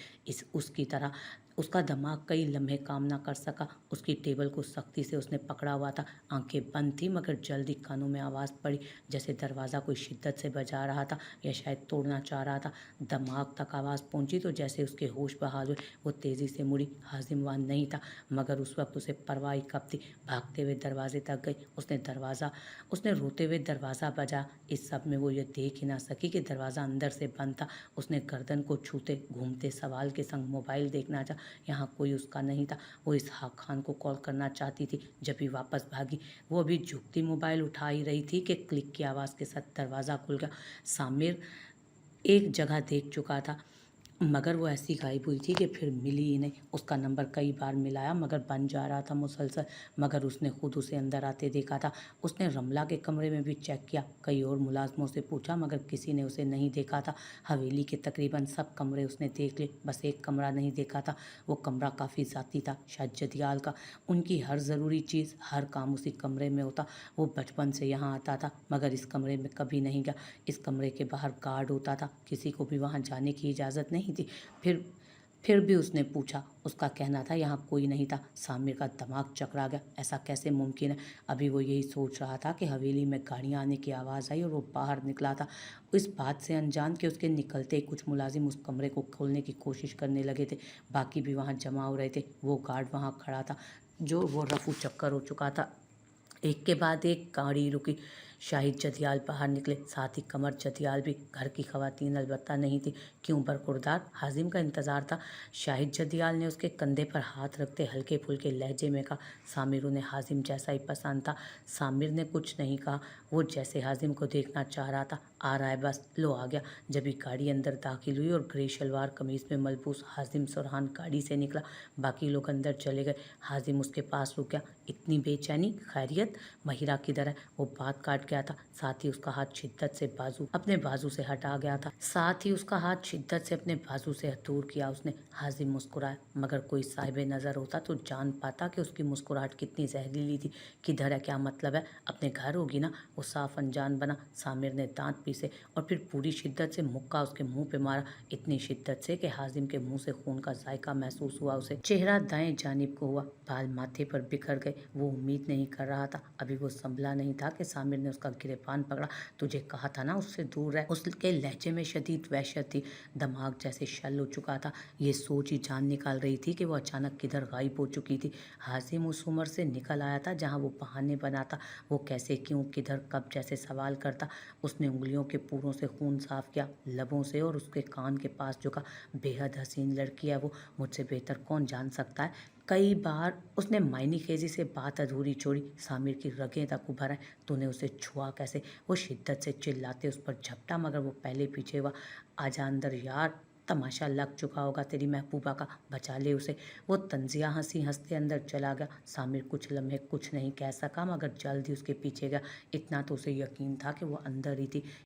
उसकी तरह उसका दिमाग कई लम्हे काम ना कर सका। उसकी टेबल को सख्ती से उसने पकड़ा हुआ था। आंखें बंद थी मगर जल्दी कानों में आवाज़ पड़ी, जैसे दरवाज़ा कोई शिद्दत से बजा रहा था या शायद तोड़ना चाह रहा था। दिमाग तक आवाज़ पहुंची तो जैसे उसके होश बहाल हुए। वो तेज़ी से मुड़ी। हाजिम वहाँ नहीं था, मगर उस वक्त उसे परवाह ही कब थी। भागते हुए दरवाजे तक गई। उसने रोते हुए दरवाज़ा बजा। इस सब में वो ये देख ही ना सकी कि दरवाज़ा अंदर से बंद था। उसने गर्दन को छूते घूमते सवाल के संग मोबाइल देखना चाहा। यहाँ कोई उसका नहीं था। वो इसहाक खान को कॉल करना चाहती थी। जब भी वापस भागी, वो अभी झुकती मोबाइल उठा ही रही थी कि क्लिक की आवाज़ के साथ दरवाज़ा खुल गया। सामिर एक जगह देख चुका था, मगर वो ऐसी गायब हुई थी कि फिर मिली ही नहीं। उसका नंबर कई बार मिलाया मगर बन जा रहा था मुसलसल। मगर उसने खुद उसे अंदर आते देखा था। उसने रमला के कमरे में भी चेक किया, कई और मुलाजमों से पूछा, मगर किसी ने उसे नहीं देखा था। हवेली के तकरीबन सब कमरे उसने देख लिए, बस एक कमरा नहीं देखा था। वो कमरा काफ़ी ज़ाती था, शायद जदियाल का। उनकी हर ज़रूरी चीज़, हर काम उसी कमरे में होता। वो बचपन से यहाँ आता था मगर इस कमरे में कभी नहीं गया। इस कमरे के बाहर गार्ड होता था, किसी को भी वहाँ जाने की इजाज़त नहीं थी। फिर भी उसने पूछा। उसका कहना था यहाँ कोई नहीं था। सामिर का दिमाग चकरा गया, ऐसा कैसे मुमकिन है। अभी वो यही सोच रहा था कि हवेली में गाड़ियाँ आने की आवाज़ आई और वो बाहर निकला था, इस बात से अनजान कि उसके निकलते ही कुछ मुलाजिम उस कमरे को खोलने की कोशिश करने लगे थे। बाकी भी वहाँ जमा हो रहे थे। वो गार्ड वहाँ खड़ा था जो वो रफू चक्कर हो चुका था। एक के बाद एक गाड़ी रुकी। शाहिद जदियाल बाहर निकले, साथ ही कमर जदियाल भी। घर की खवातीन अलबत्ता नहीं थी, क्यों बरखुरदार हाजिम का इंतज़ार था। शाहिद जदियाल ने उसके कंधे पर हाथ रखते हल्के फुल्के लहजे में कहा, सामिर उन्हें हाजिम जैसा ही पसंद था। सामिर ने कुछ नहीं कहा, वो जैसे हाजिम को देखना चाह रहा था। आ रहा है बस, लो आ गया। जब ही गाड़ी अंदर दाखिल हुई और ग्रे शलवार कमीज़ में मलबूस हाजिम सुरहान गाड़ी से निकला, बाकी लोग अंदर चले गए। हाजिम उसके पास रुक गया। इतनी बेचैनी, खैरियत? महिरा किधर है? वो बात काट गया था। साथ ही उसका हाथ शिद्दत से अपने बाजू से हटा गया था। अपने बाजू से दूर किया उसने। हाजिम मुस्कुराया, मगर कोई साहिब नज़र होता तो जान पाता कि उसकी मुस्कुराहट कितनी जहरीली थी। किधर है, क्या मतलब है? अपने घर होगी ना? वो साफ अनजान बना। सामिर ने दांत पीसे और फिर पूरी शिद्दत से मुक्का उसके मुंह पे मारा, इतनी शिद्दत से कि हाजिम के मुंह से खून का जायका महसूस हुआ। उसे चेहरा दाएं जानिब को हुआ, बाल माथे पर बिखर गए। वो उम्मीद नहीं कर रहा था, अभी वो संभला नहीं था कि सामिर ने उसका गिरेबान पकड़ा। तुझे कहा था ना उससे दूर रह। उसके लहजे में शदीद वहशत थी। दिमाग जैसे शल हो चुका था। ये सोच ही जान निकाल रही थी कि वो अचानक किधर गायब हो चुकी थी। हाजिम उस उम्र से निकल आया था जहाँ वो बहाने बनाता, वो कैसे, क्यों, किधर, कब जैसे सवाल करता। उसने उंगलियों के पूरों से खून साफ किया, लबों से, और उसके कान के पास झुका। बेहद हसीन लड़की है वो, मुझसे बेहतर कौन जान सकता है। कई बार उसने मायनी खेजी से बात अधूरी छोड़ी। सामिर की रगें तक उभर आए। तूने उसे छुआ कैसे? वो शिद्दत से चिल्लाते उस पर झपटा, मगर वो पहले पीछे हुआ। आजा अंदर यार, तमाशा लग चुका होगा तेरी महबूबा का, बचा ले उसे। वो तंजिया हंसी हंसते अंदर चला गया। सामिर कुछ लम्हे कुछ नहीं कह सका, मगर जल्द ही उसके पीछे गया। इतना तो उसे यकीन था कि वो अंदर ही थी।